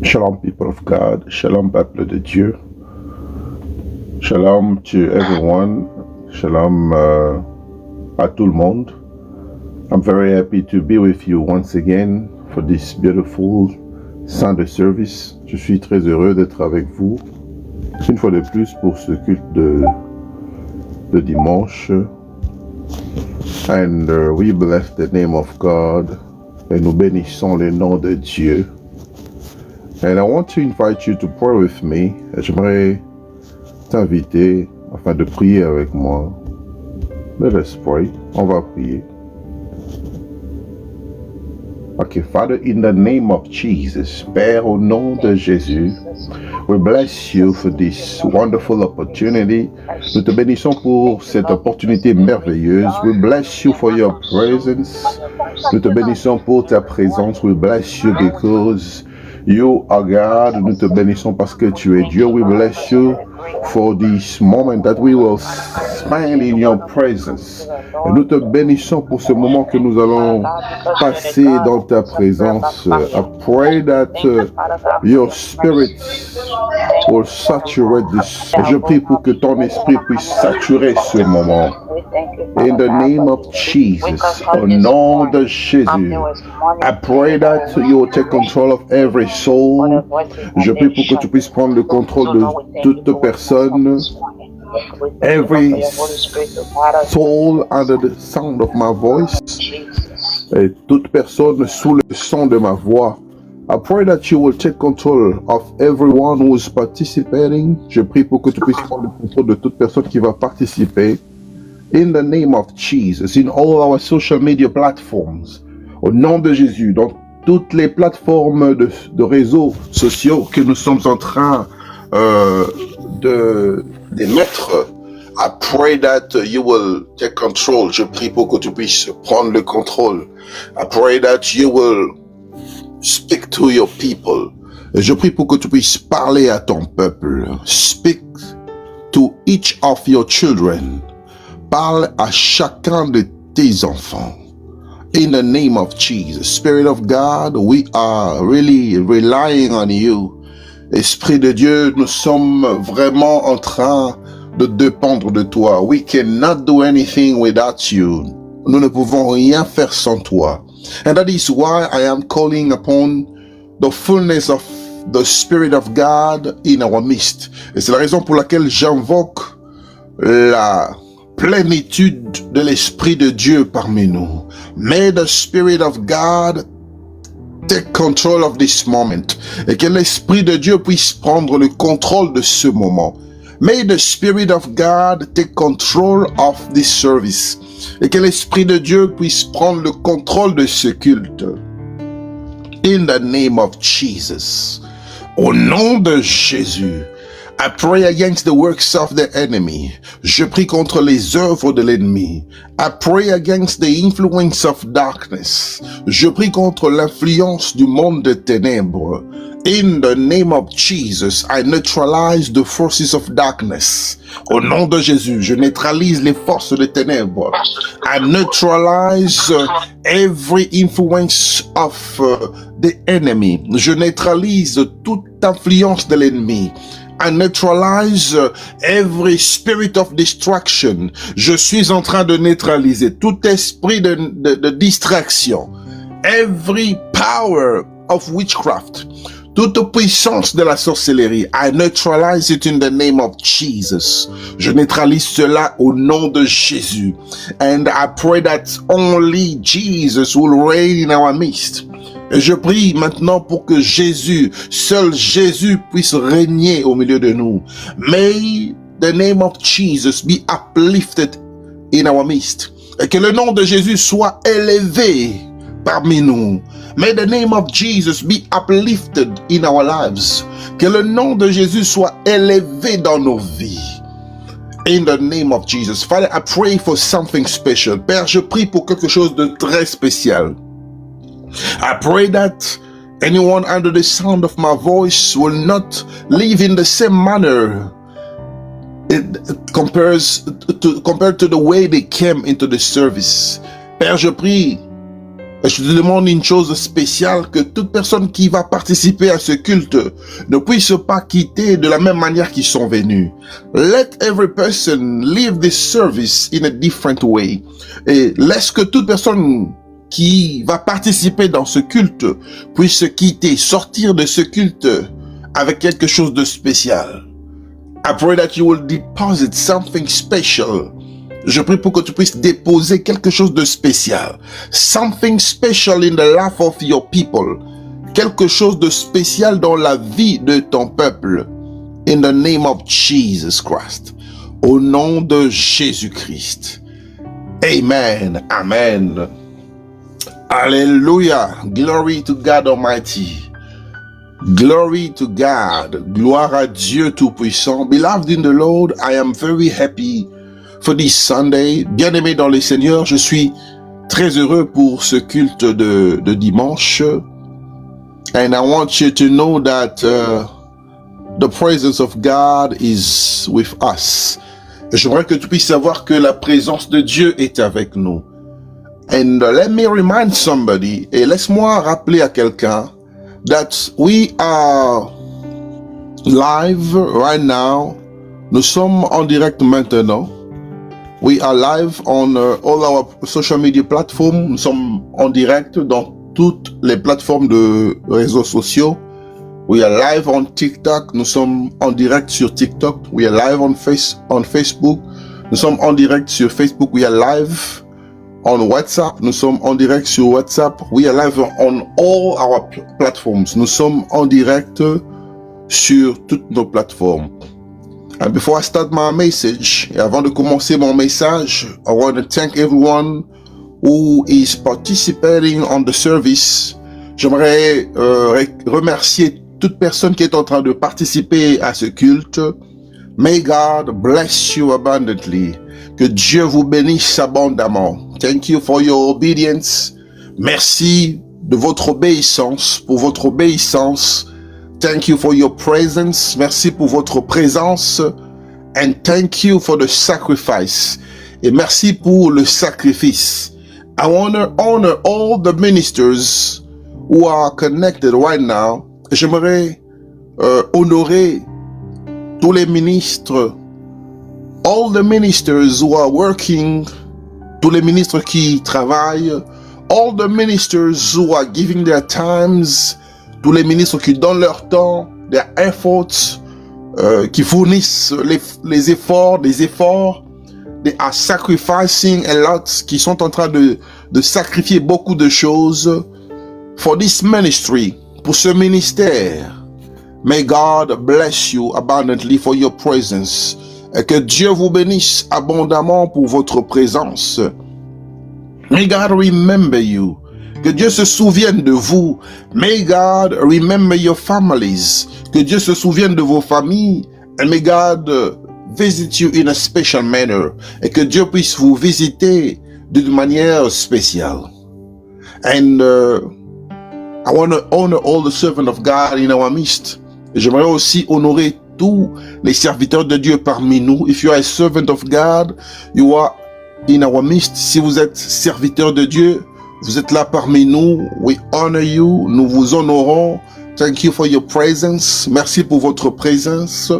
Shalom, people of God. Shalom, peuple de Dieu. Shalom to everyone. Shalom à tout le monde. I'm very happy to be with you once again for this beautiful Sunday service. Je suis très heureux d'être avec vous une fois de plus pour ce culte de dimanche. And we bless the name of God. Et nous bénissons le nom de Dieu. And I want to invite you to pray with me. J'aimerais t'inviter afin de prier avec moi. Let us pray. On va prier. Okay, Father, in the name of Jesus, Père, au nom de Jésus, we bless you for this wonderful opportunity. Nous te bénissons pour cette opportunité merveilleuse. We bless you for your presence. Nous te bénissons pour ta présence. We bless you because you are God. Nous te bénissons parce que tu es Dieu. We bless you for this moment that we will spend in your presence. Et nous te bénissons pour ce moment que nous allons passer dans ta présence. I pray that your spirit will saturate this. Je prie pour que ton esprit puisse saturer ce moment. In the name of Jesus, au nom de Jésus, I pray that you will take control of every soul. Je prie pour que tu puisses prendre le contrôle de toute personne. Every soul under the sound of my voice. Et toute personne sous le son de ma voix. I pray that you will take control of everyone who is participating. Je prie pour que tu puisses prendre le contrôle de toute personne qui va participer. In the name of Jesus, in all our social media platforms, au nom de Jésus, dans toutes les plateformes de réseaux sociaux que nous sommes en train de mettre, I pray that you will take control. Je prie pour que tu puisses prendre le contrôle. I pray that you will speak to your people. Je prie pour que tu puisses parler à ton peuple. Speak to each of your children. Parle à chacun de tes enfants. In the name of Jesus, Spirit of God, we are really relying on you. Esprit de Dieu, nous sommes vraiment en train de dépendre de toi. We cannot do anything without you. Nous ne pouvons rien faire sans toi. And that is why I am calling upon the fullness of the Spirit of God in our midst. Et c'est la raison pour laquelle j'invoque la plénitude de l'Esprit de Dieu parmi nous. May the Spirit of God take control of this moment. Et que l'Esprit de Dieu puisse prendre le contrôle de ce moment. May the Spirit of God take control of this service. Et que l'Esprit de Dieu puisse prendre le contrôle de ce culte. In the name of Jesus. Au nom de Jésus. I pray against the works of the enemy. Je prie contre les œuvres de l'ennemi. I pray against the influence of darkness. Je prie contre l'influence du monde des ténèbres. In the name of Jesus, I neutralize the forces of darkness. Au nom de Jésus, je neutralise les forces des ténèbres. I neutralize every influence of the enemy. Je neutralise toute influence de l'ennemi. I neutralize every spirit of distraction. Je suis en train de neutraliser tout esprit de distraction. Every power of witchcraft. Toute puissance de la sorcellerie. I neutralize it in the name of Jesus. Je neutralise cela au nom de Jésus. And I pray that only Jesus will reign in our midst. Et je prie maintenant pour que Jésus, seul Jésus puisse régner au milieu de nous. May the name of Jesus be uplifted in our midst. Et que le nom de Jésus soit élevé parmi nous. May the name of Jesus be uplifted in our lives. Que le nom de Jésus soit élevé dans nos vies. In the name of Jesus. Father, I pray for something special. Père, je prie pour quelque chose de très spécial. I pray that anyone under the sound of my voice will not live in the same manner compared to the way they came into the service. Père, je prie Et je te demande une chose spéciale, que toute personne qui va participer à ce culte ne puisse pas quitter de la même manière qu'ils sont venus. Let every person leave this service in a different way. Et laisse que toute personne qui va participer dans ce culte puisse quitter, sortir de ce culte avec quelque chose de spécial. I pray that you will deposit something special. Je prie pour que tu puisses déposer quelque chose de spécial. Something special in the life of your people. Quelque chose de spécial dans la vie de ton peuple. In the name of Jesus Christ. Au nom de Jésus-Christ. Amen. Amen. Alléluia. Glory to God Almighty. Glory to God. Gloire à Dieu Tout-Puissant. Beloved in the Lord, I am very happy for this Sunday. Bien-aimé dans le Seigneur, je suis très heureux pour ce culte de dimanche. And I want you to know that the presence of God is with us. J'aimerais que tu puisses savoir que la présence de Dieu est avec nous. And let me remind somebody, et laisse-moi rappeler à quelqu'un, that we are live right now. Nous sommes en direct maintenant. We are live on all our social media platforms. Nous sommes en direct dans toutes les plateformes de réseaux sociaux. We are live on TikTok. Nous sommes en direct sur TikTok. We are live on Facebook. Nous sommes en direct sur Facebook. We are live on WhatsApp. Nous sommes en direct sur WhatsApp. We are live on all our platforms. Nous sommes en direct sur toutes nos plateformes. And before I start my message, et avant de commencer mon message, I want to thank everyone who is participating on the service. J'aimerais remercier toute personne qui est en train de participer à ce culte. May God bless you abundantly. Que Dieu vous bénisse abondamment. Thank you for your obedience. Merci de votre obéissance, pour votre obéissance. Thank you for your presence. Merci pour votre présence. And thank you for the sacrifice. Et merci pour le sacrifice. I want to honor all the ministers who are connected right now. J'aimerais honorer tous les ministres, all the ministers who are working, tous les ministres qui travaillent, all the ministers who are giving their times, tous les ministres qui donnent leur temps, their efforts, qui fournissent les efforts, des efforts, they are sacrificing a lot, qui sont en train de sacrifier beaucoup de choses for this ministry, pour ce ministère. May God bless you abundantly for your presence. Et que Dieu vous bénisse abondamment pour votre présence. May God remember you. Que Dieu se souvienne de vous. May God remember your families. Que Dieu se souvienne de vos familles. And may God visit you in a special manner. Et que Dieu puisse vous visiter d'une manière spéciale. And I want to honor all the servants of God in our midst. Et j'aimerais aussi honorer tous les serviteurs de Dieu parmi nous. If you are a servant of God, you are in our midst. Si vous êtes serviteur de Dieu, vous êtes là parmi nous. We honor you. Nous vous honorons. Thank you for your presence. Merci pour votre présence.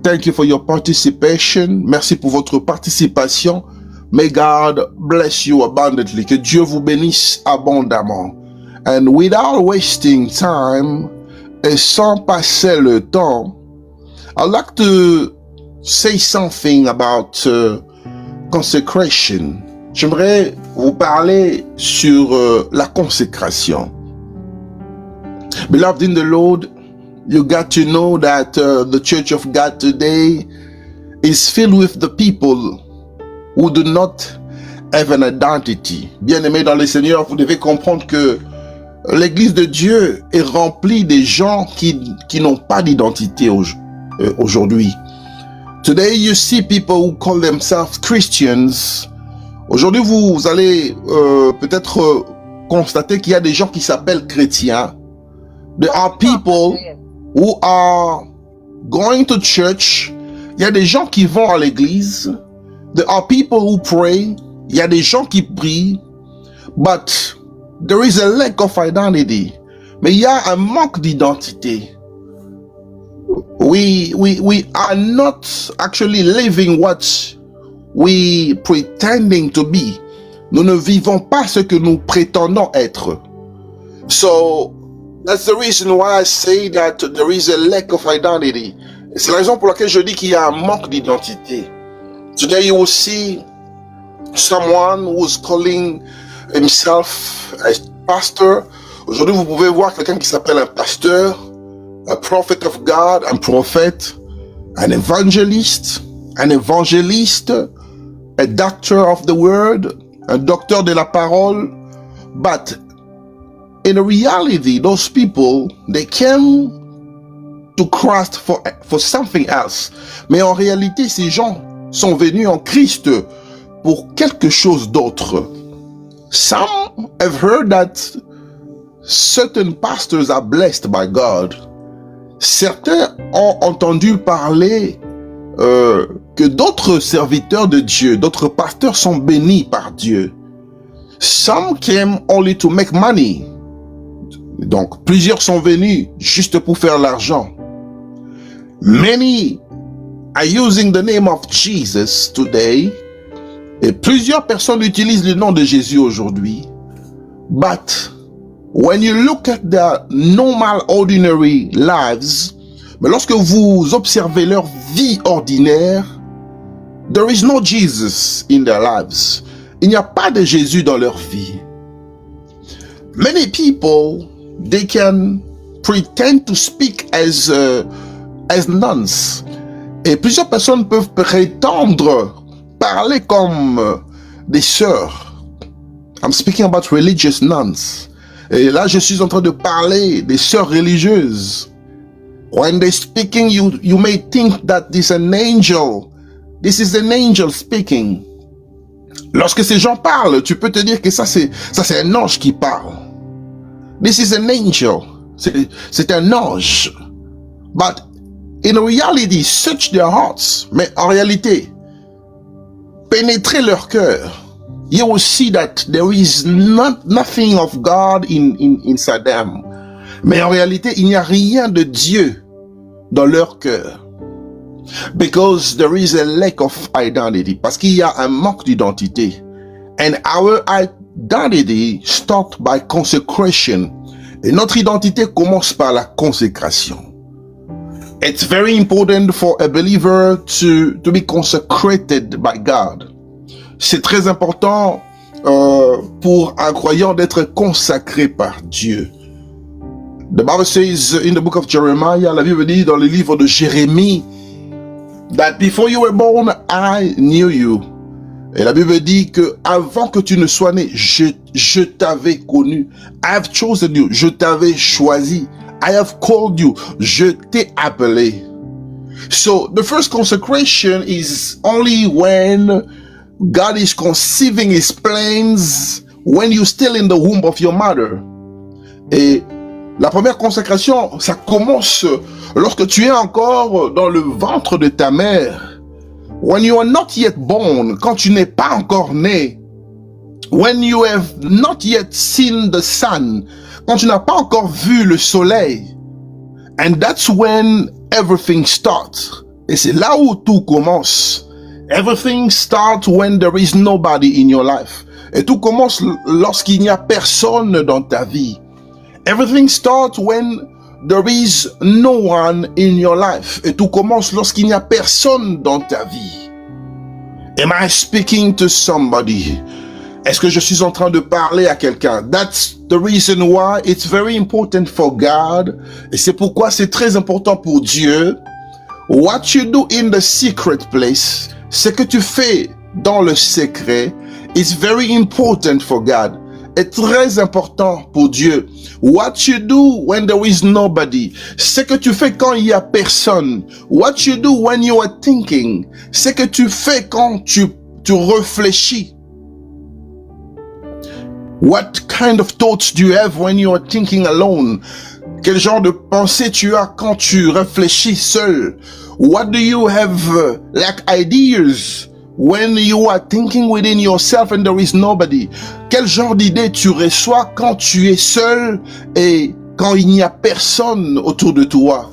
Thank you for your participation. Merci pour votre participation. May God bless you abundantly. Que Dieu vous bénisse abondamment. And without wasting time, et sans passer le temps, I'd like to say something about consecration. J'aimerais vous parler sur la consécration. Beloved in the Lord, you got to know that the Church of God today is filled with the people who do not have an identity. Bien-aimés dans le Seigneur, vous devez comprendre que l'Église de Dieu est remplie des gens qui n'ont pas d'identité aujourd'hui. Today you see people who call themselves Christians. Aujourd'hui, vous allez peut-être constater qu'il y a des gens qui s'appellent chrétiens. There are people who are going to church. Il y a des gens qui vont à l'église. There are people who pray. Il y a des gens qui prient. But There is a lack of identity. Mais il y a un manque d'identité. We are not actually living what we pretending to be. Nous ne vivons pas ce que nous prétendons être. So, that's the reason why I say that there is a lack of identity. C'est la raison pour laquelle je dis qu'il y a un manque d'identité. Today you will see someone who's calling himself a pastor. Aujourd'hui, vous pouvez voir quelqu'un qui s'appelle un pasteur, a prophet of God, un prophète, an evangelist, a doctor of the word, un docteur de la parole. But in reality, those people, they came to Christ for something else. Mais en réalité, ces gens sont venus en Christ pour quelque chose d'autre. Some have heard that certain pastors are blessed by God. Certains ont entendu parler que d'autres serviteurs de Dieu, d'autres pasteurs sont bénis par Dieu. Some came only to make money. Donc, plusieurs sont venus juste pour faire l'argent. Many are using the name of Jesus today. Et plusieurs personnes utilisent le nom de Jésus aujourd'hui. But when you look at their normal, ordinary lives, mais lorsque vous observez leur vie ordinaire, there is no Jesus in their lives. Il n'y a pas de Jésus dans leur vie. Many people, they can pretend to speak as nuns. Et plusieurs personnes peuvent prétendre parler comme des sœurs. I'm speaking about religious nuns. Et là, je suis en train de parler des sœurs religieuses. When they're speaking, you may think that this is an angel. This is an angel speaking. Lorsque ces gens parlent, tu peux te dire que ça c'est un ange qui parle. This is an angel. C'est un ange. But in reality, search their hearts. Mais en réalité, pénétrez leur cœur. You will see that there is nothing of God inside them. Mais en réalité, il n'y a rien de Dieu dans leur cœur. Because there is a lack of identity. Parce qu'il y a un manque d'identité. And our identity starts by consecration. Et notre identité commence par la consécration. It's very important for a believer to be consecrated by God. C'est très important pour un croyant d'être consacré par Dieu. The Bible says in the book of Jeremiah, la Bible dit dans le livre de Jérémie, that before you were born, I knew you. Et la Bible dit que avant que tu ne sois né, je t'avais connu. I have chosen you. Je t'avais choisi. I have called you. Je t'ai appelé. So the first consecration is only when God is conceiving his plans when you're still in the womb of your mother. Et la première consécration, ça commence lorsque tu es encore dans le ventre de ta mère. When you are not yet born, quand tu n'es pas encore né. When you have not yet seen the sun, quand tu n'as pas encore vu le soleil. And that's when everything starts. Et c'est là où tout commence. Everything starts when there is nobody in your life. Et tout commence lorsqu'il n'y a personne dans ta vie. Everything starts when there is no one in your life. Et tout commence lorsqu'il n'y a personne dans ta vie. Am I speaking to somebody? Est-ce que je suis en train de parler à quelqu'un? That's the reason why it's very important for God. Et c'est pourquoi c'est très important pour Dieu. What you do in the secret place, ce que tu fais dans le secret, is very important for God. Est très important pour Dieu. What you do when there is nobody, ce que tu fais quand il y a personne. What you do when you are thinking, ce que tu fais quand tu réfléchis. What kind of thoughts do you have when you are thinking alone? Quel genre de pensée tu as quand tu réfléchis seul? What do you have like ideas When you are thinking within yourself and there is nobody, quel genre d'idée tu reçois quand tu es seul et quand il n'y a personne autour de toi?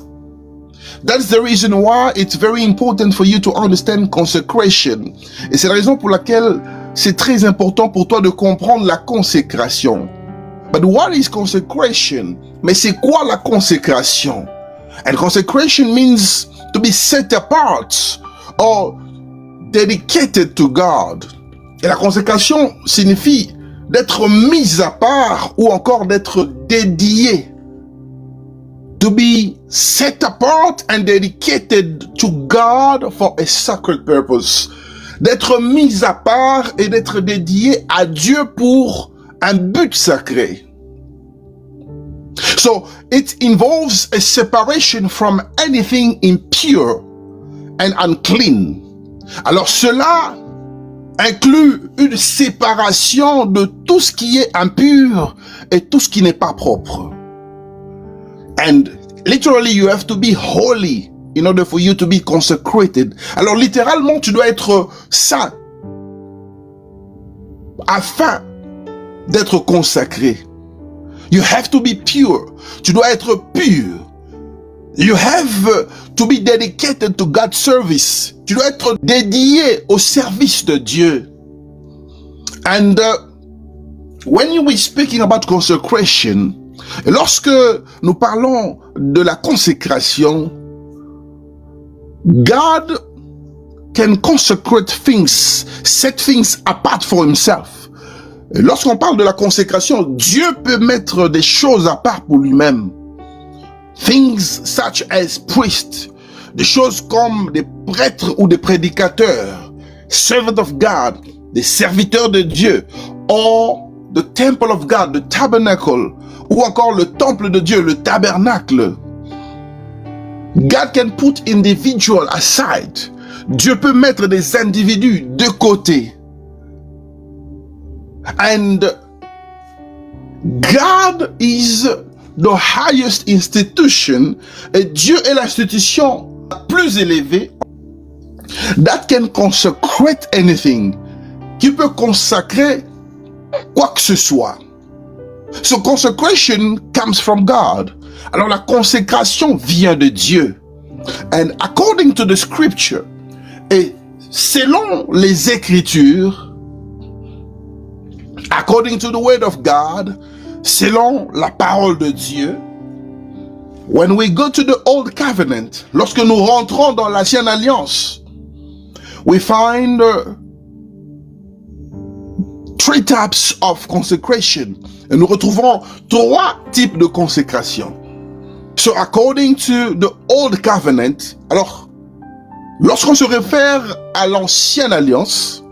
That's the reason why it's very important for you to understand consecration. Et c'est la raison pour laquelle c'est très important pour toi de comprendre la consécration. But what is consecration? Mais c'est quoi la consécration? And consecration means to be set apart or dedicated to God. Et la consécration signifie d'être mis à part ou encore d'être dédié. To be set apart and dedicated to God for a sacred purpose. D'être mis à part et d'être dédié à Dieu pour un but sacré. So it involves a separation from anything impure and unclean. Alors cela inclut une séparation de tout ce qui est impur et tout ce qui n'est pas propre. And literally you have to be holy in order for you to be consecrated. Alors littéralement tu dois être saint afin d'être consacré. You have to be pure. Tu dois être pur. You have to be dedicated to God's service. Tu dois être dédié au service de Dieu. And when you were speaking about consecration, lorsque nous parlons de la consécration, God can consecrate things, set things apart for himself. Et lorsqu'on parle de la consécration, Dieu peut mettre des choses à part pour lui-même. Things such as priests, des choses comme des prêtres ou des prédicateurs, servants of God, des serviteurs de Dieu, or the temple of God, the tabernacle, ou encore le temple de Dieu, le tabernacle. God can put individual aside. Dieu peut mettre des individus de côté. And God is the highest institution, et Dieu est l'institution la plus élevée that can consecrate anything, qui peut consacrer quoi que ce soit. So consecration comes from God. Alors la consécration vient de Dieu. And according to the scripture, et selon les Écritures, according to the word of God, selon la parole de Dieu, when we go to the old covenant, lorsque nous rentrons dans l'ancienne alliance, we find three types of consecration. Et nous retrouvons trois types de consécration. So according to the old covenant, alors, lorsqu'on se réfère à l'ancienne alliance,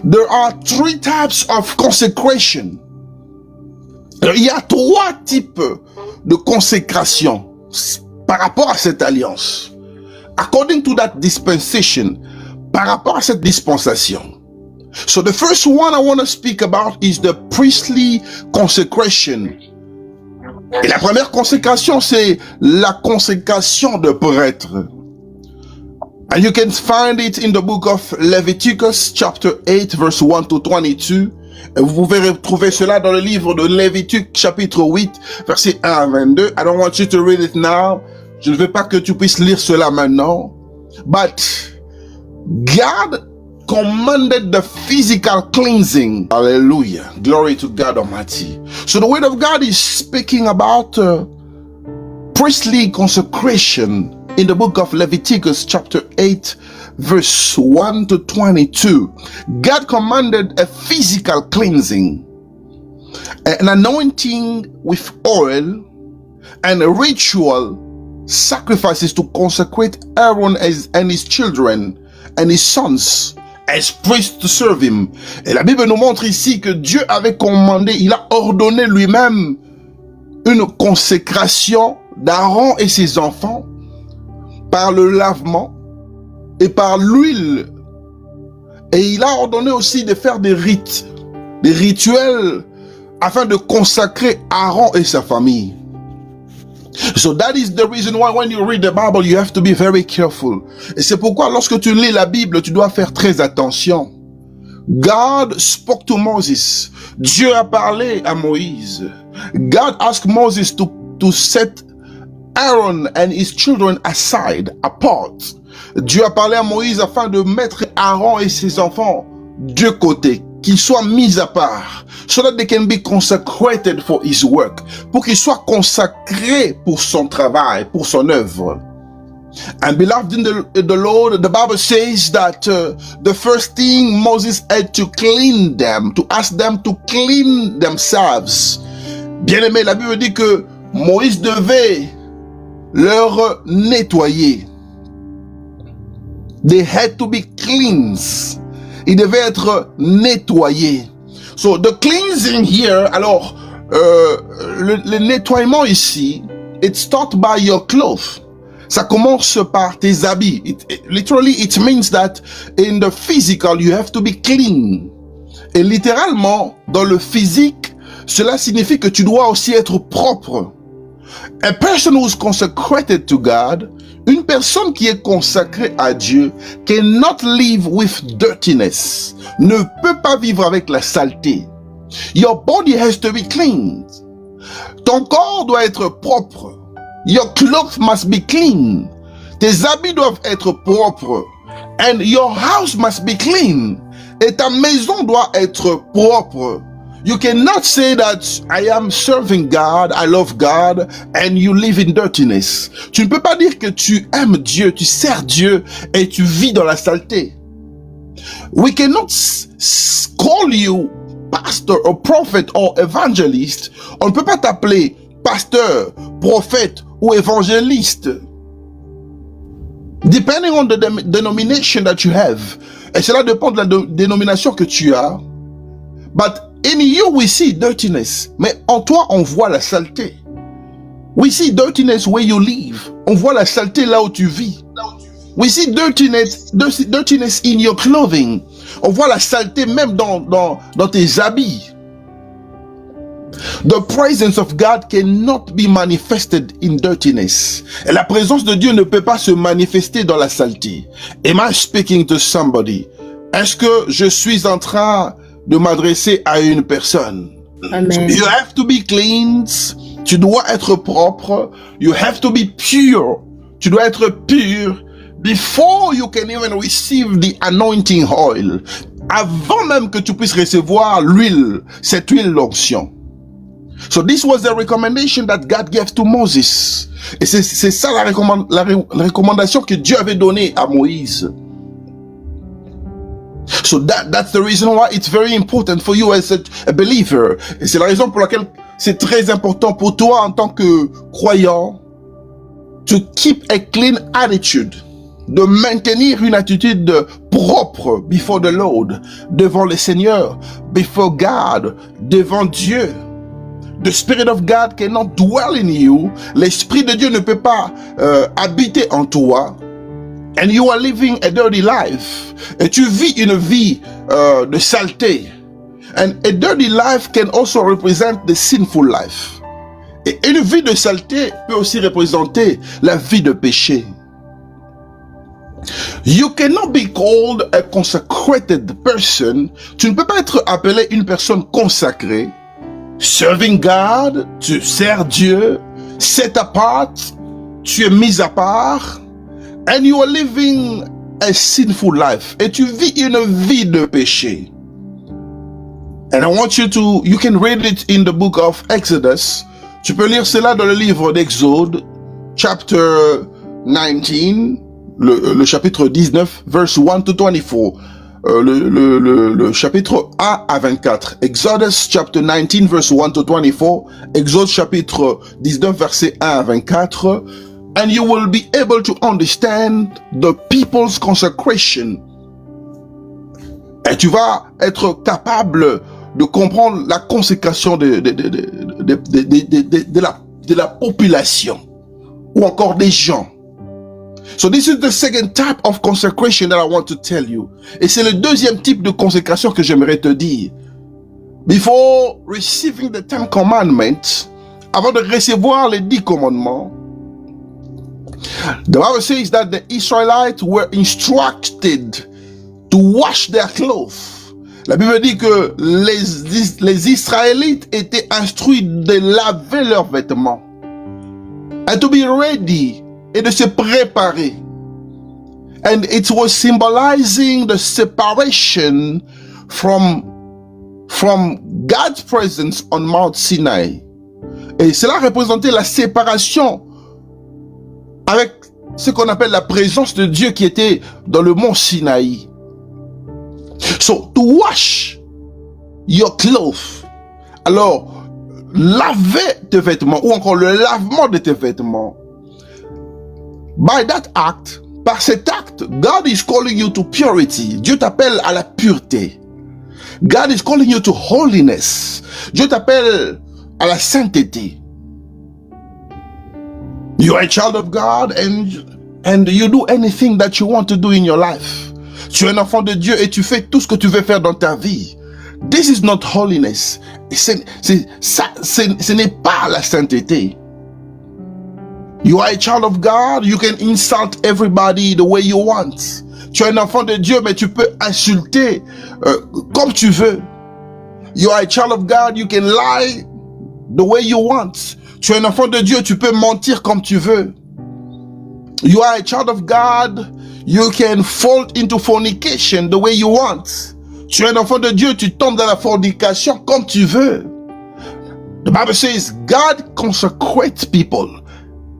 there are three types of consecration. Alors, il y a trois types de consécration par rapport à cette alliance. According to that dispensation, par rapport à cette dispensation. So the first one I want to speak about is the priestly consecration. Et la première consécration, c'est la consécration de prêtre. And you can find it in the book of Leviticus, chapter 8, verse 1 to 22. Et vous pouvez retrouver cela dans le livre de Lévitique, chapitre 8, verset 1 à 22. I don't want you to read it now. Je ne veux pas que tu puisses lire cela maintenant. But God commanded the physical cleansing. Hallelujah. Glory to God Almighty. So the word of God is speaking about priestly consecration in the book of Leviticus chapter 8 verse 1 to 22. God commanded a physical cleansing, an anointing with oil, and a ritual sacrifices to consecrate Aaron and his children and his sons as priests to serve him. Et la Bible nous montre ici que Dieu avait commandé, il a ordonné lui-même une consécration d'Aaron et ses enfants par le lavement et par l'huile. Et il a ordonné aussi de faire des rites, des rituels afin de consacrer Aaron et sa famille. So that is the reason why when you read the Bible, you have to be very careful. Et c'est pourquoi lorsque tu lis la Bible, tu dois faire très attention. God spoke to Moses. Dieu a parlé à Moïse. God asked Moses to set Aaron and his children aside, apart. Dieu a parlé à Moïse afin de mettre Aaron et ses enfants de côté, qu'ils soient mis à part, so that they can be consecrated for his work, pour qu'ils soient consacrés pour son travail, pour son œuvre. And beloved in the Lord, the Bible says that the first thing Moses had to clean them, to ask them to clean themselves. Bien aimé, la Bible dit que Moïse devait leur nettoyer. They had to be cleansed. Ils devaient être nettoyés. So the cleansing here, alors le nettoiement ici, it starts by your clothes. Ça commence par tes habits. Literally, it means that in the physical, you have to be clean. Et littéralement, dans le physique, cela signifie que tu dois aussi être propre. A person who is consecrated to God, une personne qui est consacrée à Dieu, cannot live with dirtiness, ne peut pas vivre avec la saleté. Your body has to be cleaned. Ton corps doit être propre. Your clothes must be clean. Tes habits doivent être propres. And your house must be clean. Et ta maison doit être propre. You cannot say that I am serving God, I love God, and you live in dirtiness. Tu ne peux pas dire que tu aimes Dieu, tu sers Dieu, et tu vis dans la saleté. We cannot call you pastor or prophet or evangelist. On ne peut pas t'appeler pasteur, prophète ou évangéliste. Depending on the denomination that you have. Et cela dépend de la dénomination que tu as. But in you we see dirtiness. Mais en toi on voit la saleté. We see dirtiness where you live. On voit la saleté là où tu vis. We see dirtiness in your clothing. On voit la saleté même dans tes habits. The presence of God cannot be manifested in dirtiness. Et la présence de Dieu ne peut pas se manifester dans la saleté. Am I speaking to somebody? Est-ce que je suis en train de m'adresser à une personne? Amen. You have to be cleansed. Tu dois être propre. You have to be pure. Tu dois être pur before you can even receive the anointing oil. Avant même que tu puisses recevoir l'huile, cette huile l'onction. So this was the recommendation that God gave to Moses. Et c'est ça la recommandation que Dieu avait donnée à Moïse. So that's the reason why it's very important for you as a believer. Et c'est la raison pour laquelle c'est très important pour toi en tant que croyant to keep a clean attitude, de maintenir une attitude propre before the Lord, devant le Seigneur, before God, devant Dieu. The Spirit of God cannot dwell in you. L'Esprit de Dieu ne peut pas habiter en toi. And you are living a dirty life. Et tu vis une vie de saleté. And a dirty life can also represent the sinful life. Et une vie de saleté peut aussi représenter la vie de péché. You cannot be called a consecrated person. Tu ne peux pas être appelé une personne consacrée. Serving God, tu sers Dieu, set apart, tu es mis à part, and you are living a sinful life, et tu vis une vie de péché. And I want you can read it in the book of Exodus. Tu peux lire cela dans le livre d'Exode, chapter 19, le chapitre 19, verse 1 to 24. Le chapitre 1 à 24. Exodus chapter 19 verse 1 to 24. Exode chapitre 19 verset 1 à 24. And you will be able to understand the people's consecration. Et tu vas être capable de comprendre la consécration de la population ou encore des gens. So this is the second type of consecration that I want to tell you. Et c'est le deuxième type de consécration que j'aimerais te dire. Before receiving the 10 commandments, avant de recevoir les 10 commandements, the Bible says that the Israelites were instructed to wash their clothes. La Bible dit que les Israélites étaient instruits de laver leurs vêtements. And to be ready, et de se préparer. And it was symbolizing the separation from God's presence on Mount Sinai. Et cela représentait la séparation avec ce qu'on appelle la présence de Dieu qui était dans le mont Sinaï. So, to wash your clothes. Alors, laver tes vêtements, ou encore le lavement de tes vêtements. By that act, par cet acte, God is calling you to purity. Dieu t'appelle à la pureté. God is calling you to holiness. Dieu t'appelle à la sainteté. You are a child of God and you do anything that you want to do in your life. Tu es un enfant de Dieu et tu fais tout ce que tu veux faire dans ta vie. This is not holiness. Ce n'est pas la sainteté. You are a child of God, you can insult everybody the way you want. Tu es un enfant de Dieu, mais tu peux insulter comme tu veux. You are a child of God, you can lie the way you want. Tu es un enfant de Dieu, tu peux mentir comme tu veux. You are a child of God, you can fall into fornication the way you want. Tu es un enfant de Dieu, tu tombes dans la fornication comme tu veux. The Bible says God consecrates people.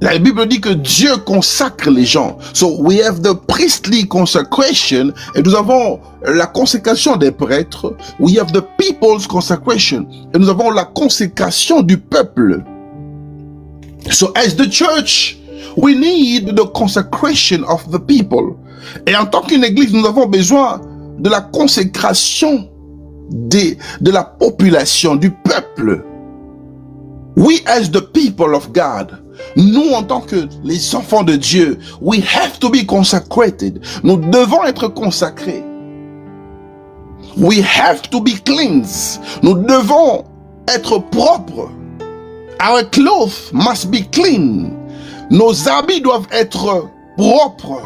La Bible dit que Dieu consacre les gens. So we have the priestly consecration, et nous avons la consécration des prêtres. We have the people's consecration, et nous avons la consécration du peuple. So as the church, we need the consecration of the people. Et en tant qu'une église, nous avons besoin de la consécration de la population, du peuple. We as the people of God, nous en tant que les enfants de Dieu, we have to be consecrated. Nous devons être consacrés. We have to be cleansed. Nous devons être propres. Our clothes must be clean. Nos habits doivent être propres.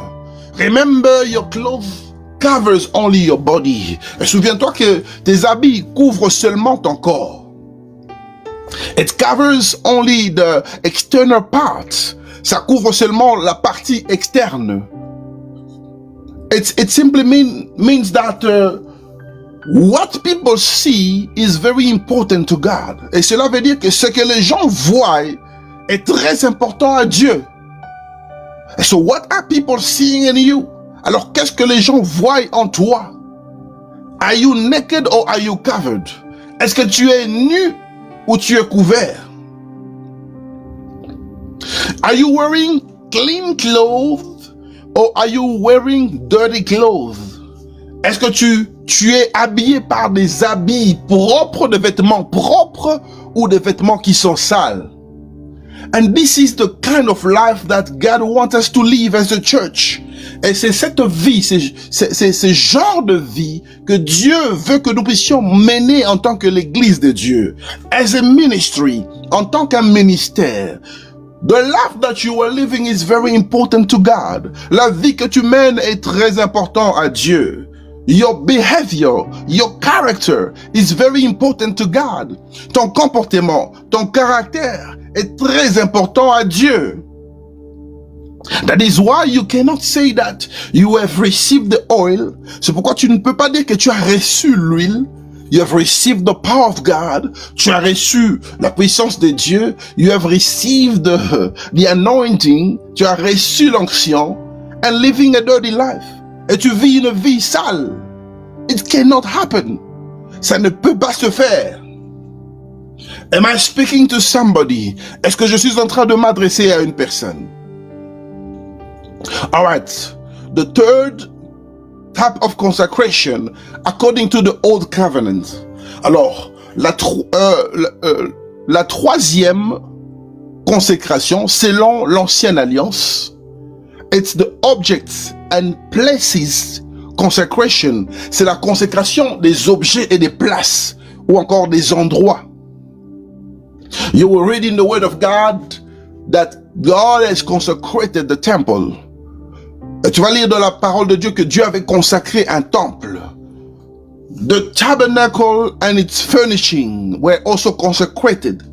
Remember, your clothes covers only your body. Et souviens-toi que tes habits couvrent seulement ton corps. It covers only the external part. Ça couvre seulement la partie externe. It simply means that what people see is very important to God. Et cela veut dire que ce que les gens voient est très important à Dieu. So what are people seeing in you? Alors qu'est-ce que les gens voient en toi? Are you naked or are you covered? Est-ce que tu es nu ou tu es couvert? Are you wearing clean clothes or are you wearing dirty clothes? Est-ce que tu es habillé par des habits propres, des vêtements propres ou des vêtements qui sont sales? And this is the kind of life that God wants us to live as a church. Et c'est cette vie, c'est ce genre de vie que Dieu veut que nous puissions mener en tant que l'église de Dieu. As a ministry, en tant qu'un ministère. The life that you are living is very important to God. La vie que tu mènes est très importante à Dieu. Your behavior, your character is very important to God. Ton comportement, ton caractère est très important à Dieu. That is why you cannot say that you have received the oil. C'est pourquoi tu ne peux pas dire que tu as reçu l'huile. You have received the power of God. Tu as reçu la puissance de Dieu. You have received the anointing. Tu as reçu l'onction. And living a dirty life. Et tu vis une vie sale. It cannot happen. Ça ne peut pas se faire. Am I speaking to somebody? Est-ce que je suis en train de m'adresser à une personne? All right. The third type of consecration, according to the Old Covenant. Alors, la troisième consécration, selon l'Ancienne Alliance, it's the objects and places consecration. C'est la consécration des objets et des places, ou encore des endroits. You will read in the Word of God that God has consecrated the temple. Et tu vas lire dans la parole de Dieu que Dieu avait consacré un temple. The tabernacle and its furnishing were also consecrated.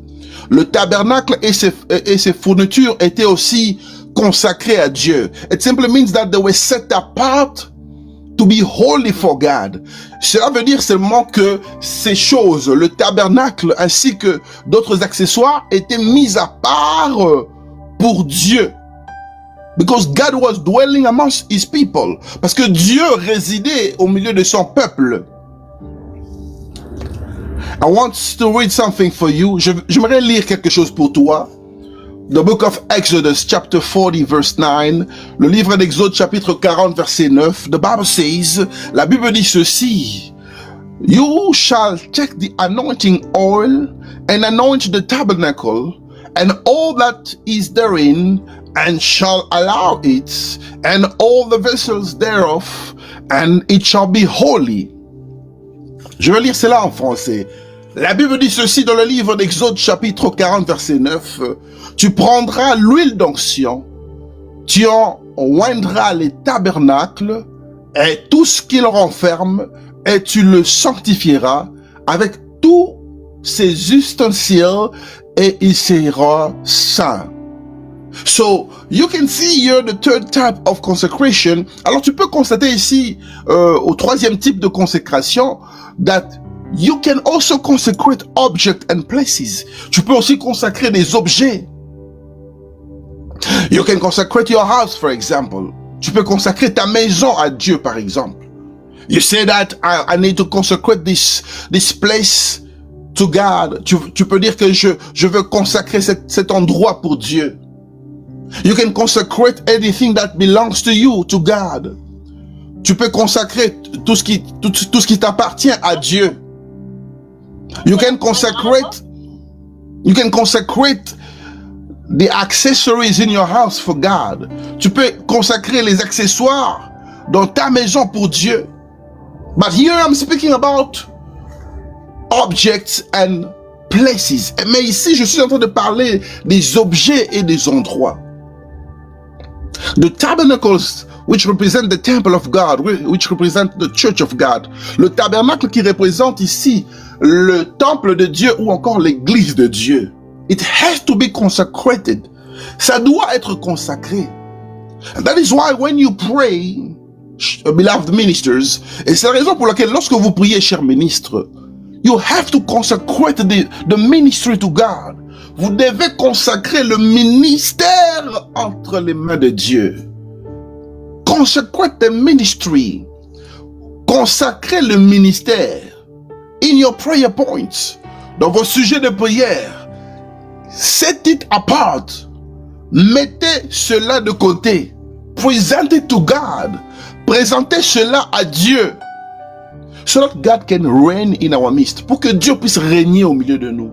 Le tabernacle et ses fournitures étaient aussi consacrés à Dieu. It simply means that they were set apart to be holy for God. Cela veut dire seulement que ces choses, le tabernacle ainsi que d'autres accessoires, étaient mis à part pour Dieu. Because God was dwelling amongst his people. Parce que Dieu résidait au milieu de son peuple. I want to read something for you. J'aimerais lire quelque chose pour toi. The book of Exodus, chapter 40, verse 9. Le livre d'Exode, chapitre 40, verset 9. The Bible says, la Bible dit ceci. You shall take the anointing oil and anoint the tabernacle and all that is therein, and shall allow it and all the vessels thereof, and it shall be holy. Je vais lire cela en français. La Bible dit ceci dans le livre d'Exode chapitre 40 verset 9. Tu prendras l'huile d'onction, tu en oindras les tabernacles et tout ce qu'il renferme, et tu le sanctifieras avec tous ses ustensiles, et il sera saint. So, you can see here the third type of consecration. Alors, tu peux constater ici, au troisième type de consécration, that you can also consecrate objects and places. Tu peux aussi consacrer des objets. You can consecrate your house, for example. Tu peux consacrer ta maison à Dieu, par exemple. You say that I need to consecrate this place to God. Tu peux dire que je veux consacrer cet endroit pour Dieu. You can consecrate anything that belongs to you, to God. Tu peux consacrer tout ce qui t'appartient à Dieu. You can consecrate the accessories in your house for God. Tu peux consacrer les accessoires dans ta maison pour Dieu. But here I'm speaking about objects and places. Mais ici, je suis en train de parler des objets et des endroits. The tabernacles, which represent the temple of God, which represent the church of God. Le tabernacle qui représente ici le temple de Dieu ou encore l'église de Dieu. It has to be consecrated. Ça doit être consacré. And that is why when you pray, beloved ministers, et c'est la raison pour laquelle lorsque vous priez, chers ministres, you have to consecrate the ministry to God. Vous devez consacrer le ministère entre les mains de Dieu. Consecrate the ministry. Consacrez le ministère. In your prayer points, dans vos sujets de prière, set it apart. Mettez cela de côté. Present it to God. Présentez cela à Dieu. So that God can reign in our midst. Pour que Dieu puisse régner au milieu de nous.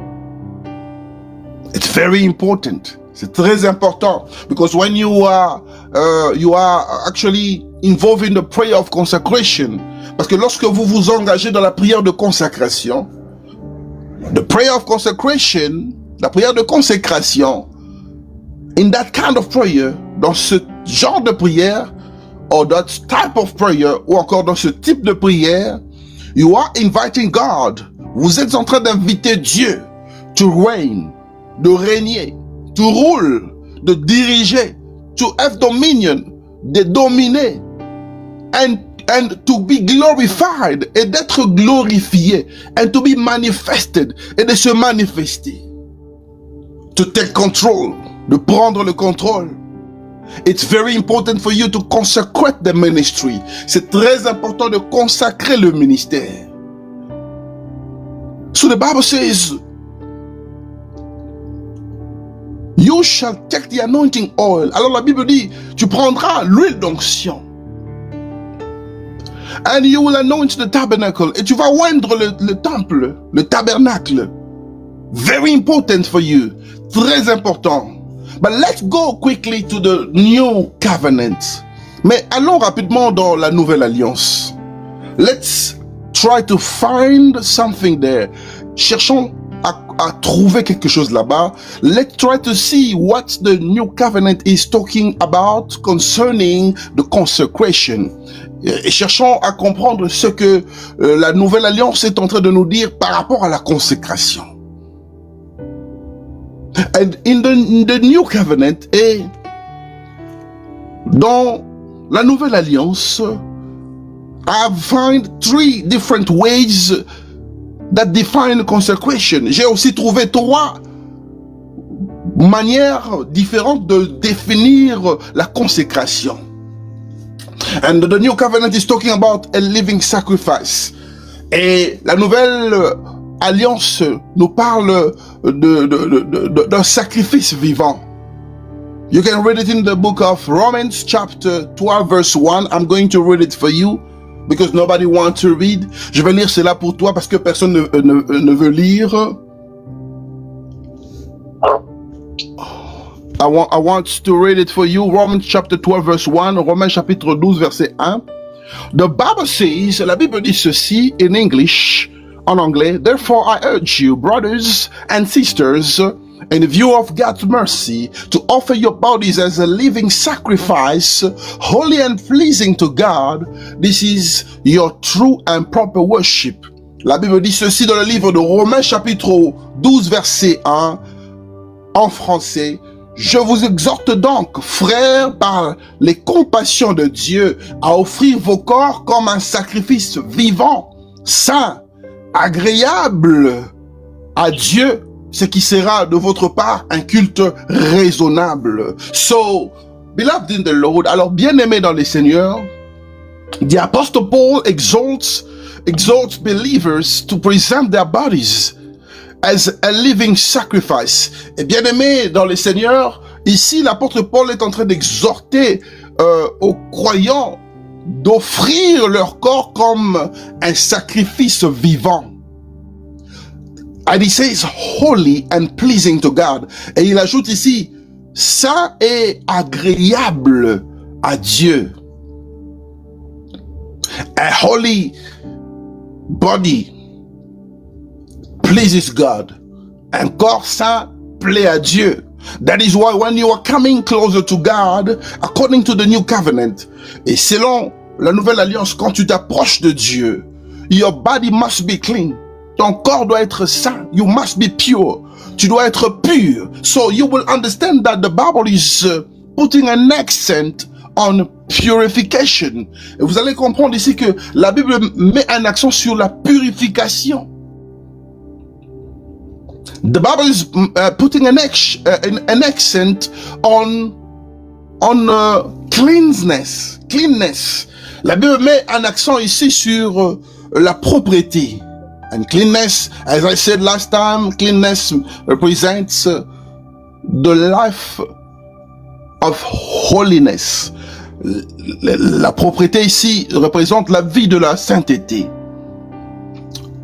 It's very important. C'est très important. Because when you are actually involved in the prayer of consecration, parce que lorsque vous vous engagez dans la prière de consacration, the prayer of consecration, la prière de consécration, in that kind of prayer, dans ce genre de prière, or that type of prayer, ou encore dans ce type de prière, you are inviting God. Vous êtes en train d'inviter Dieu to reign, de régner, to rule, de diriger, to have dominion, de dominer, and to be glorified, et d'être glorifié, and to be manifested, et de se manifester. To take control, de prendre le contrôle. It's very important for you to consecrate the ministry. C'est très important de consacrer le ministère. So the Bible says, you shall take the anointing oil. Alors la Bible dit, tu prendras l'huile d'onction. And you will anoint the tabernacle. Et tu vas oindre le temple, le tabernacle. Very important for you. Très important. But let's go quickly to the new covenant. Mais allons rapidement dans la nouvelle alliance. Let's try to find something there. Cherchons à trouver quelque chose là-bas, let's try to see what the new covenant is talking about concerning the consecration. Et cherchons à comprendre ce que la nouvelle alliance est en train de nous dire par rapport à la consécration. And in the new covenant, et dans la nouvelle alliance, I find 3 different ways that define consecration. J'ai aussi trouvé 3 manières différentes de définir la consécration. And the new covenant is talking about a living sacrifice. Et la nouvelle alliance nous parle d'un sacrifice vivant. You can read it in the book of Romans chapter 12 verse 1. I'm going to read it for you because nobody wants to read. Je vais lire cela pour toi parce que personne ne veut lire. I want to read it for you. Romans chapter 12 verse 1. Romains chapitre 12 verset 1. The Bible says, la Bible dit ceci in English, en anglais. Therefore I urge you, brothers and sisters, in view of God's mercy, to offer your bodies as a living sacrifice, holy and pleasing to God. This is your true and proper worship. La Bible dit ceci dans le livre de Romains chapitre 12 verset 1, en français. Je vous exhorte donc, frères, par les compassions de Dieu, à offrir vos corps comme un sacrifice vivant, saint, agréable à Dieu, ce qui sera de votre part un culte raisonnable. So, beloved in the Lord, alors bien-aimés dans le Seigneur, the Apostle Paul exhorts believers to present their bodies as a living sacrifice. Et bien aimé dans le Seigneur, ici l'apôtre Paul est en train d'exhorter aux croyants d'offrir leur corps comme un sacrifice vivant. And he says holy and pleasing to God. Et il ajoute ici saint et agréable à Dieu. A holy body pleases God. Un corps saint plaît à Dieu. That is why when you are coming closer to God, according to the new covenant, et selon la nouvelle alliance, quand tu t'approches de Dieu, your body must be clean. Ton corps doit être saint. You must be pure. Tu dois être pur. So you will understand that the Bible is putting an accent on purification. Et vous allez comprendre ici que la Bible met un accent sur la purification. The Bible is putting an accent on cleanness. La Bible met un accent ici sur la propreté. And cleanness, as I said last time, cleanness represents the life of holiness. La propreté ici représente la vie de la sainteté.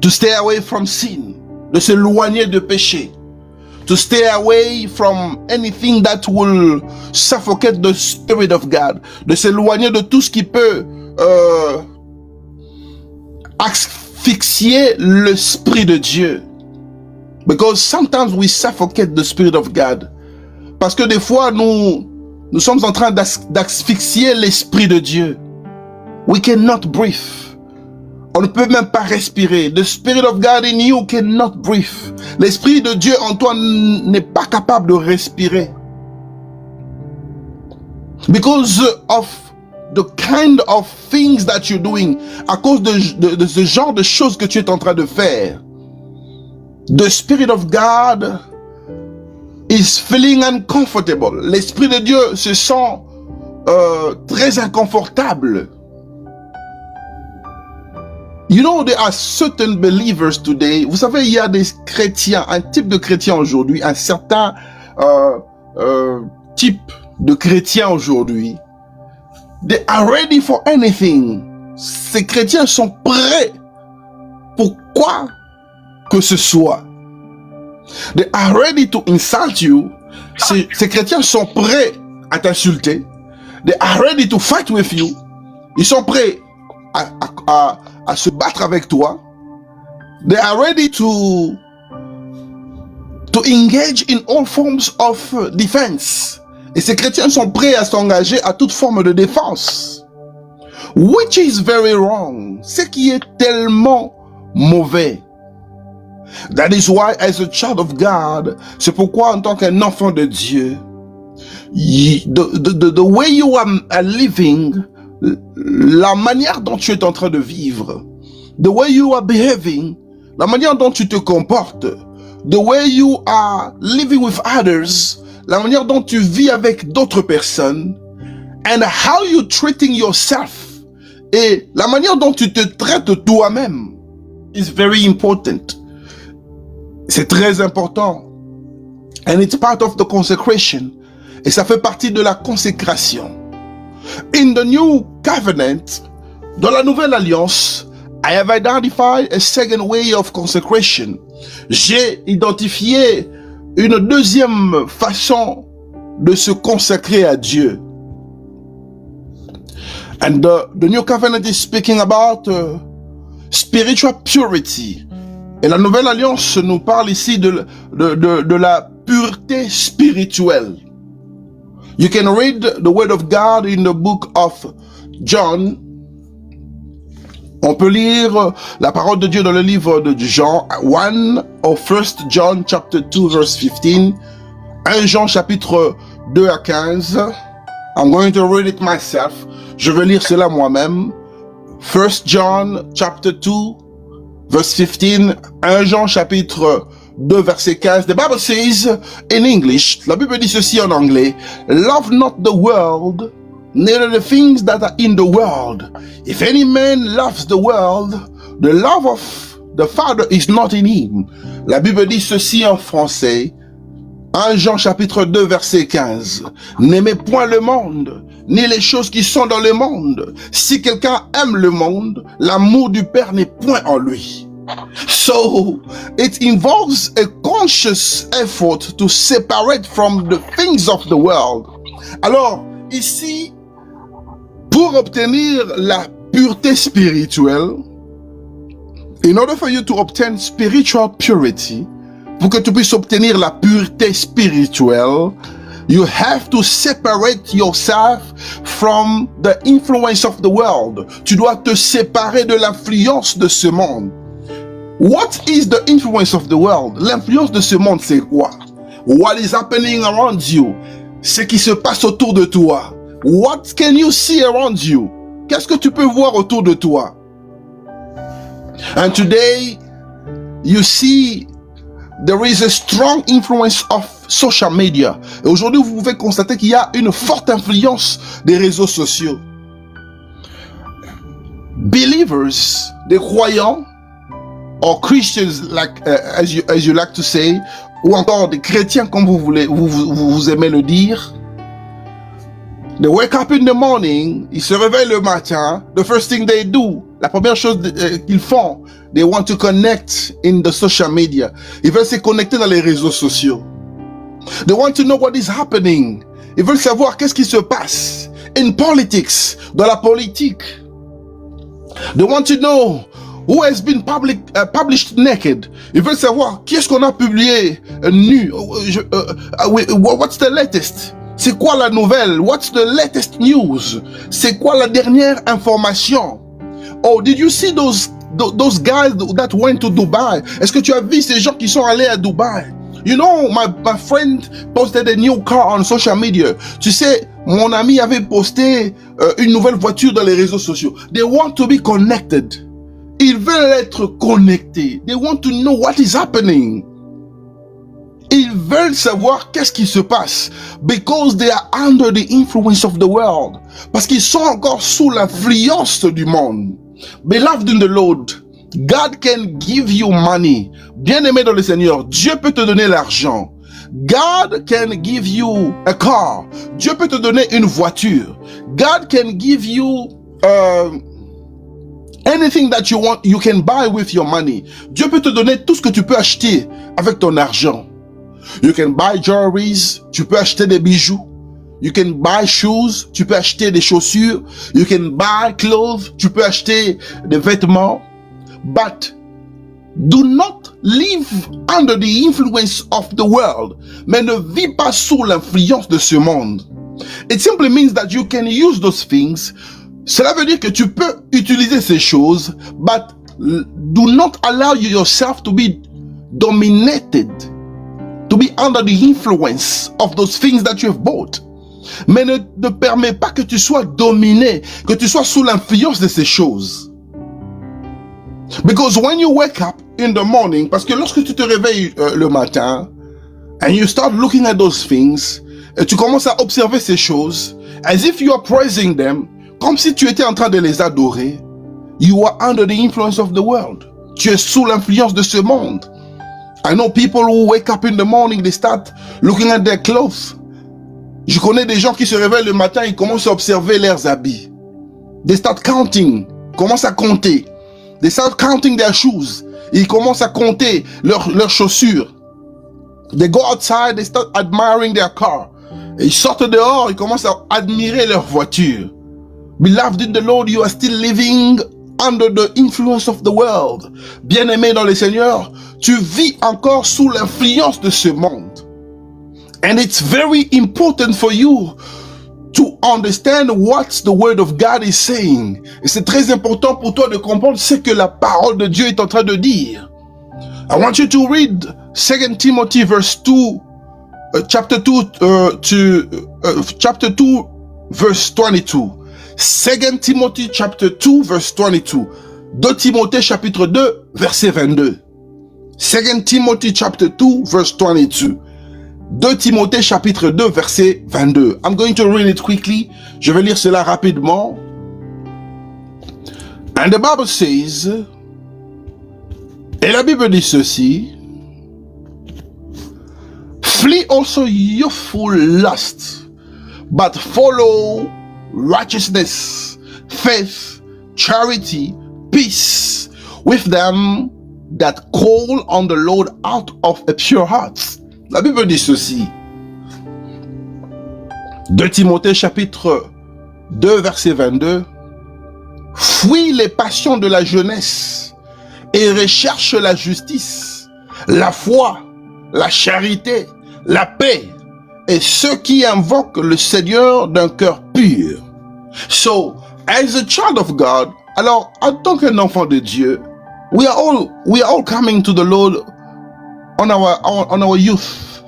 To stay away from sin. De s'éloigner de péché. To stay away from anything that will suffocate the Spirit of God. De s'éloigner de tout ce qui peut asphyxier l'Esprit de Dieu. Because sometimes we suffocate the Spirit of God. Parce que des fois, nous sommes en train d'asphyxier l'Esprit de Dieu. We cannot breathe. On ne peut même pas respirer. The Spirit of God in you cannot breathe. L'Esprit de Dieu en toi n'est pas capable de respirer. Because of the kind of things that you're doing, à cause de ce genre de choses que tu es en train de faire. The Spirit of God is feeling uncomfortable. L'Esprit de Dieu se sent très inconfortable. You know, there are certain believers today. Vous savez, il y a des chrétiens, un type de chrétien aujourd'hui, un certain type de chrétien aujourd'hui. They are ready for anything. Ces chrétiens sont prêts pour quoi que ce soit. They are ready to insult you. Ces chrétiens sont prêts à t'insulter. They are ready to fight with you. Ils sont prêts à se battre avec toi. They are ready to to engage in all forms of defense. Et ces chrétiens sont prêts à s'engager à toute forme de défense. Which is very wrong. Ce qui est tellement mauvais. That is why, as a child of God, c'est pourquoi en tant qu'un enfant de Dieu, the way you are living, la manière dont tu es en train de vivre, the way you are behaving, la manière dont tu te comportes, the way you are living with others, la manière dont tu vis avec d'autres personnes, and how you treating yourself, et la manière dont tu te traites toi-même, is very important. C'est très important. And it's part of the consecration. Et ça fait partie de la consécration. In the new covenant, dans la nouvelle alliance, I have identified a second way of consecration. J'ai identifié une deuxième façon de se consacrer à Dieu. And the new covenant is speaking about spiritual purity. Et la nouvelle alliance nous parle ici de la pureté spirituelle. You can read the word of God in the book of John. On peut lire la parole de Dieu dans le livre de Jean 1 or 1 John chapter 2 verse 15. 1 Jean chapitre 2 à 15. I'm going to read it myself. Je vais lire cela moi-même. 1 John chapter 2 verse 15. 1 Jean chapitre 2 verset 15. The Bible says in English, la Bible dit ceci en anglais, love not the world, neither the things that are in the world. If any man loves the world, the love of the Father is not in him. La Bible dit ceci en français, 1 Jean chapitre 2 verset 15. N'aimez point le monde, ni les choses qui sont dans le monde. Si quelqu'un aime le monde, l'amour du Père n'est point en lui. So, it involves a conscious effort to separate from the things of the world. Alors, ici, pour obtenir la pureté spirituelle, in order for you to obtain spiritual purity, pour que tu puisses obtenir la pureté spirituelle, you have to separate yourself from the influence of the world. Tu dois te séparer de l'influence de ce monde. What is the influence of the world? L'influence de ce monde, c'est quoi? What is happening around you? Ce qui se passe autour de toi. What can you see around you? Qu'est-ce que tu peux voir autour de toi? And today, you see there is a strong influence of social media. Et aujourd'hui, vous pouvez constater qu'il y a une forte influence des réseaux sociaux. Believers, des croyants, or Christians, like as you like to say, ou encore des chrétiens comme vous aimez le dire. They wake up in the morning, ils se réveillent le matin. The first thing they do, la première chose qu'ils font, they want to connect in the social media. Ils veulent se connecter dans les réseaux sociaux. They want to know what is happening. Ils veulent savoir qu'est-ce qui se passe in politics, dans la politique. They want to know who has been published naked. Ils veulent savoir qui est-ce qu'on a publié nu. What's the latest? C'est quoi la nouvelle? What's the latest news? C'est quoi la dernière information? Oh, did you see those guys that went to Dubai? Est-ce que tu as vu ces gens qui sont allés à Dubaï? You know, my friend posted a new car on social media. Tu sais, mon ami avait posté une nouvelle voiture dans les réseaux sociaux. They want to be connected. Ils veulent être connectés. They want to know what is happening. Ils veulent savoir qu'est-ce qui se passe. Because they are under the influence of the world. Parce qu'ils sont encore sous l'influence du monde. Beloved in the Lord, God can give you money. Bien-aimé dans le Seigneur, Dieu peut te donner l'argent. God can give you a car. Dieu peut te donner une voiture. God can give you anything that you want, you can buy with your money. Dieu peut te donner tout ce que tu peux acheter avec ton argent. You can buy jewelries, tu peux acheter des bijoux. You can buy shoes, tu peux acheter des chaussures. You can buy clothes, tu peux acheter des vêtements. But do not live under the influence of the world, mais ne vis pas sous l'influence de ce monde. It simply means that you can use those things. Cela veut dire que tu peux utiliser ces choses, but do not allow yourself to be dominated, to be under the influence of those things that you have bought. Mais ne permets pas que tu sois dominé, que tu sois sous l'influence de ces choses. Because when you wake up in the morning, parce que lorsque tu te réveilles le matin, and you start looking at those things, et tu commences à observer ces choses, as if you are praising them, comme si tu étais en train de les adorer, you are under the influence of the world. Tu es sous l'influence de ce monde. I know people who wake up in the morning, they start looking at their clothes. Je connais des gens qui se réveillent le matin, ils commencent à observer leurs habits. They start counting, commencent à compter. They start counting their shoes. Ils commencent à compter leurs chaussures. They go outside, they start admiring their car. Et ils sortent dehors, ils commencent à admirer leur voiture. Beloved in the Lord, you are still living under the influence of the world. Bien-aimé dans le Seigneur, tu vis encore sous l'influence de ce monde. And it's very important for you to understand what the word of God is saying. Et c'est très important pour toi de comprendre ce que la parole de Dieu est en train de dire. I want you to read 2 Timothy verse 2, chapter 2 chapter 2 verse 22. 2 Timothy chapter 2 verse 22. 2 Timothée chapitre 2 verset 22. 2 Timothy chapter 2 verse 22. 2 Timothée chapitre 2 verset 22. I'm going to read it quickly. Je vais lire cela rapidement. And the Bible says, et la Bible dit ceci, flee also youthful lust, but follow righteousness, faith, charity, peace with them that call on the Lord out of a pure heart. La Bible dit ceci. 2 Timothée chapitre 2 verset 22. Fuis les passions de la jeunesse et recherche la justice, la foi, la charité, la paix et ceux qui invoquent le Seigneur d'un cœur pur. So, as a child of God, alors en tant qu'un enfant de Dieu, we are all coming to the Lord on our youth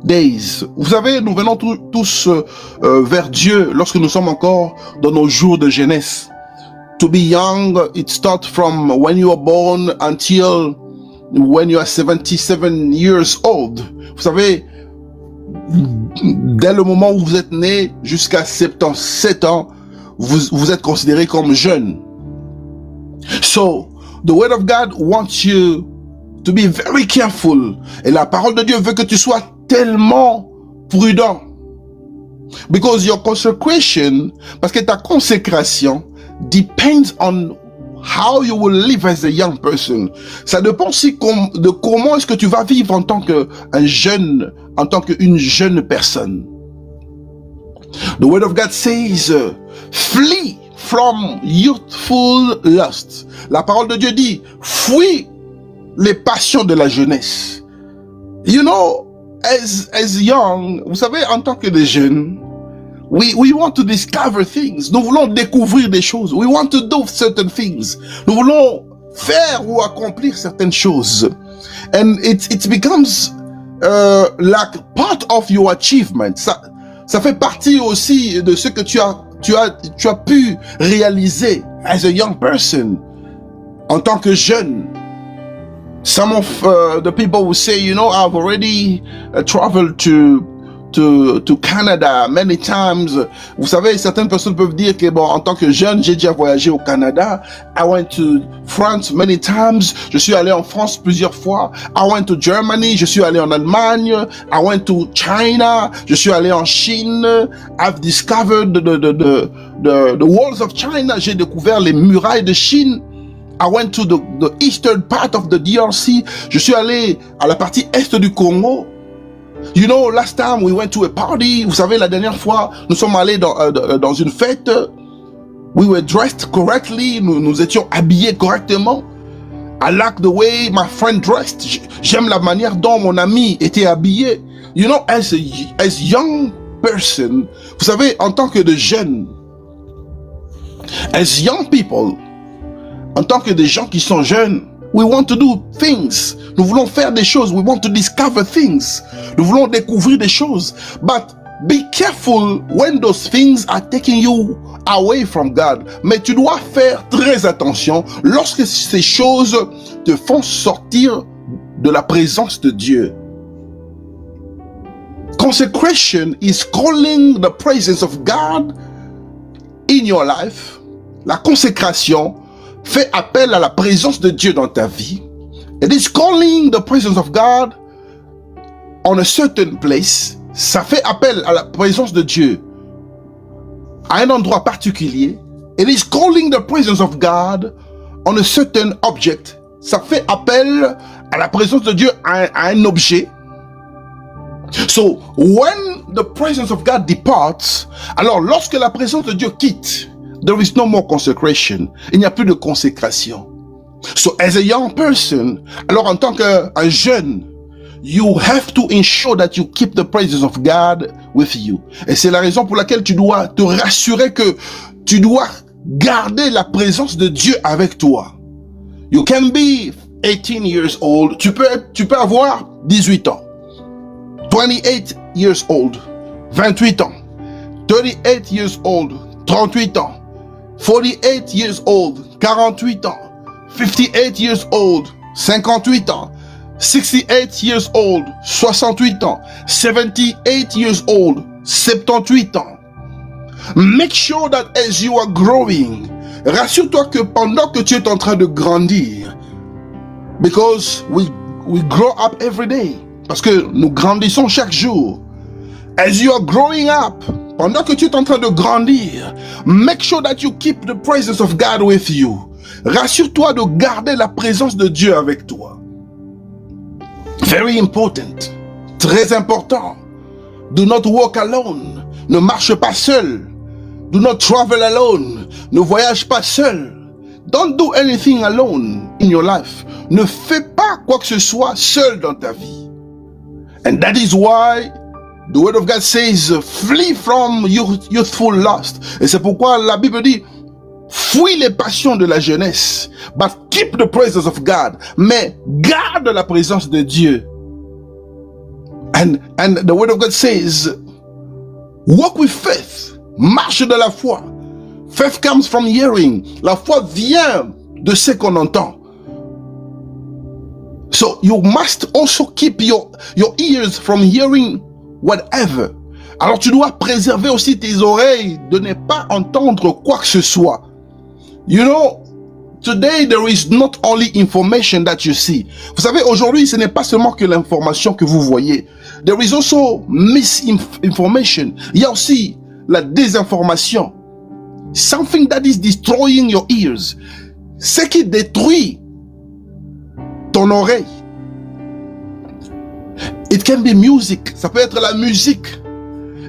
days. Vous savez, nous venons tous vers Dieu lorsque nous sommes encore dans nos jours de jeunesse. To be young, it starts from when you are born until when you are 77 years old. Vous savez, dès le moment où vous êtes né jusqu'à 77 ans, vous êtes considéré comme jeune. So, the word of God wants you to be very careful. Et la parole de Dieu veut que tu sois tellement prudent. Because your consecration, parce que ta consécration depends on how you will live as a young person. Ça dépend aussi de comment est-ce que tu vas vivre en tant qu'un jeune, en tant qu'une jeune personne. The word of God says, flee from youthful lust. La parole de Dieu dit, fuis les passions de la jeunesse. You know, as young, vous savez, en tant que des jeunes, we want to discover things. Nous voulons découvrir des choses. We want to do certain things. Nous voulons faire ou accomplir certaines choses. And it becomes like part of your achievement. Ça fait partie aussi de ce que tu as pu réaliser as a young person, en tant que jeune. Some of the people will say, you know, I've already traveled to Canada many times. Vous savez, certaines personnes peuvent dire que bon, en tant que jeune, j'ai déjà voyagé au Canada. I went to France many times. Je suis allé en France plusieurs fois. I went to Germany. Je suis allé en Allemagne. I went to China. Je suis allé en Chine. I've discovered the walls of China. J'ai découvert les murailles de Chine. I went to the eastern part of the DRC. Je suis allé à la partie est du Congo. You know, last time we went to a party. Vous savez, la dernière fois, nous sommes allés dans une fête. We were dressed correctly. Nous étions habillés correctement. I like the way my friend dressed. J'aime la manière dont mon ami était habillé. You know, as young person, vous savez, en tant que de jeunes, as young people, en tant que des gens qui sont jeunes, we want to do things. Nous voulons faire des choses. We want to discover things. Nous voulons découvrir des choses. But be careful when those things are taking you away from God. Mais tu dois faire très attention lorsque ces choses te font sortir de la présence de Dieu. Consecration is calling the presence of God in your life. La consécration fait appel à la présence de Dieu dans ta vie. It is calling the presence of God on a certain place. Ça fait appel à la présence de Dieu à un endroit particulier. It is calling the presence of God on a certain object. Ça fait appel à la présence de Dieu à un objet. So, when the presence of God departs, alors lorsque la présence de Dieu quitte, there is no more consecration. Il n'y a plus de consécration. So, as a young person, alors en tant qu'un jeune, you have to ensure that you keep the presence of God with you. Et c'est la raison pour laquelle tu dois te rassurer que tu dois garder la présence de Dieu avec toi. You can be 18 years old. Tu peux avoir 18 ans. 28 years old. 28 ans. 38 years old. 38 ans. 48 years old. 48 ans. 58 years old. 58 ans. 68 years old, 68 ans. 78 years old, 78 ans. Make sure that as you are growing, rassure-toi que pendant que tu es en train de grandir, because we grow up every day, parce que nous grandissons chaque jour. As you are growing up, pendant que tu es en train de grandir, make sure that you keep the presence of God with you. Rassure-toi de garder la présence de Dieu avec toi. Very important. Très important. Do not walk alone. Ne marche pas seul. Do not travel alone. Ne voyage pas seul. Don't do anything alone in your life. Ne fais pas quoi que ce soit seul dans ta vie. And that is why the word of God says, flee from youthful lust. Et c'est pourquoi la Bible dit, fuis les passions de la jeunesse, but keep the presence of God. Mais garde la présence de Dieu. And the word of God says, walk with faith. Marche de la foi. Faith comes from hearing. La foi vient de ce qu'on entend. So you must also keep your ears from hearing whatever. Alors tu dois préserver aussi tes oreilles de ne pas entendre quoi que ce soit. You know, today there is not only information that you see. Vous savez, aujourd'hui, ce n'est pas seulement que l'information que vous voyez. There is also misinformation. Il y a aussi la désinformation. Something that is destroying your ears. Ce qui détruit ton oreille. It can be music. Ça peut être la musique.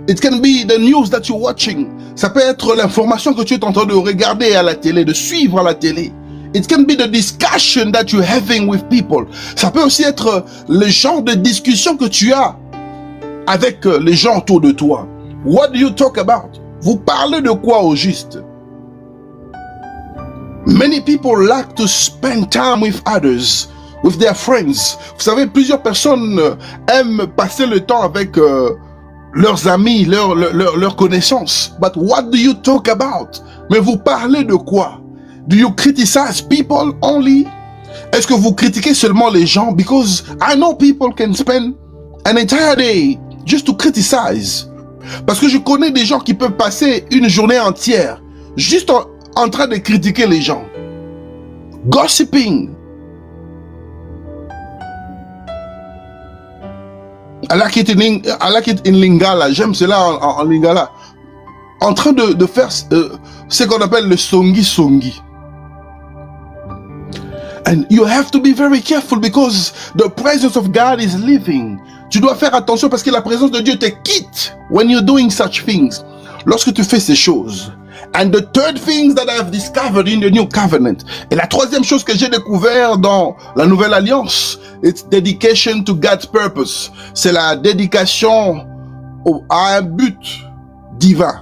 It can be the news that you're watching. Ça peut être l'information que tu es en train de regarder à la télé, de suivre à la télé. It can be the discussion that you're having with people. Ça peut aussi être le genre de discussion que tu as avec les gens autour de toi. What do you talk about? Vous parlez de quoi au juste? Many people like to spend time with others, with their friends. Vous savez, plusieurs personnes aiment passer le temps avec leurs amis, leurs connaissances. But what do you talk about? Mais vous parlez de quoi? Do you criticize people only? Est-ce que vous critiquez seulement les gens? Because I know people can spend an entire day just to criticize. Parce que je connais des gens qui peuvent passer une journée entière juste en train de critiquer les gens. Gossiping. I like it in Lingala. J'aime cela en Lingala. En train de faire ce qu'on appelle le songi. And you have to be very careful because the presence of God is living. Tu dois faire attention parce que la présence de Dieu te quitte when you're doing such things. Lorsque tu fais ces choses. And the third thing that I've discovered in the new covenant, et la troisième chose que j'ai découvert dans la nouvelle alliance, it's dedication to God's purpose. C'est la dédication à un but divin.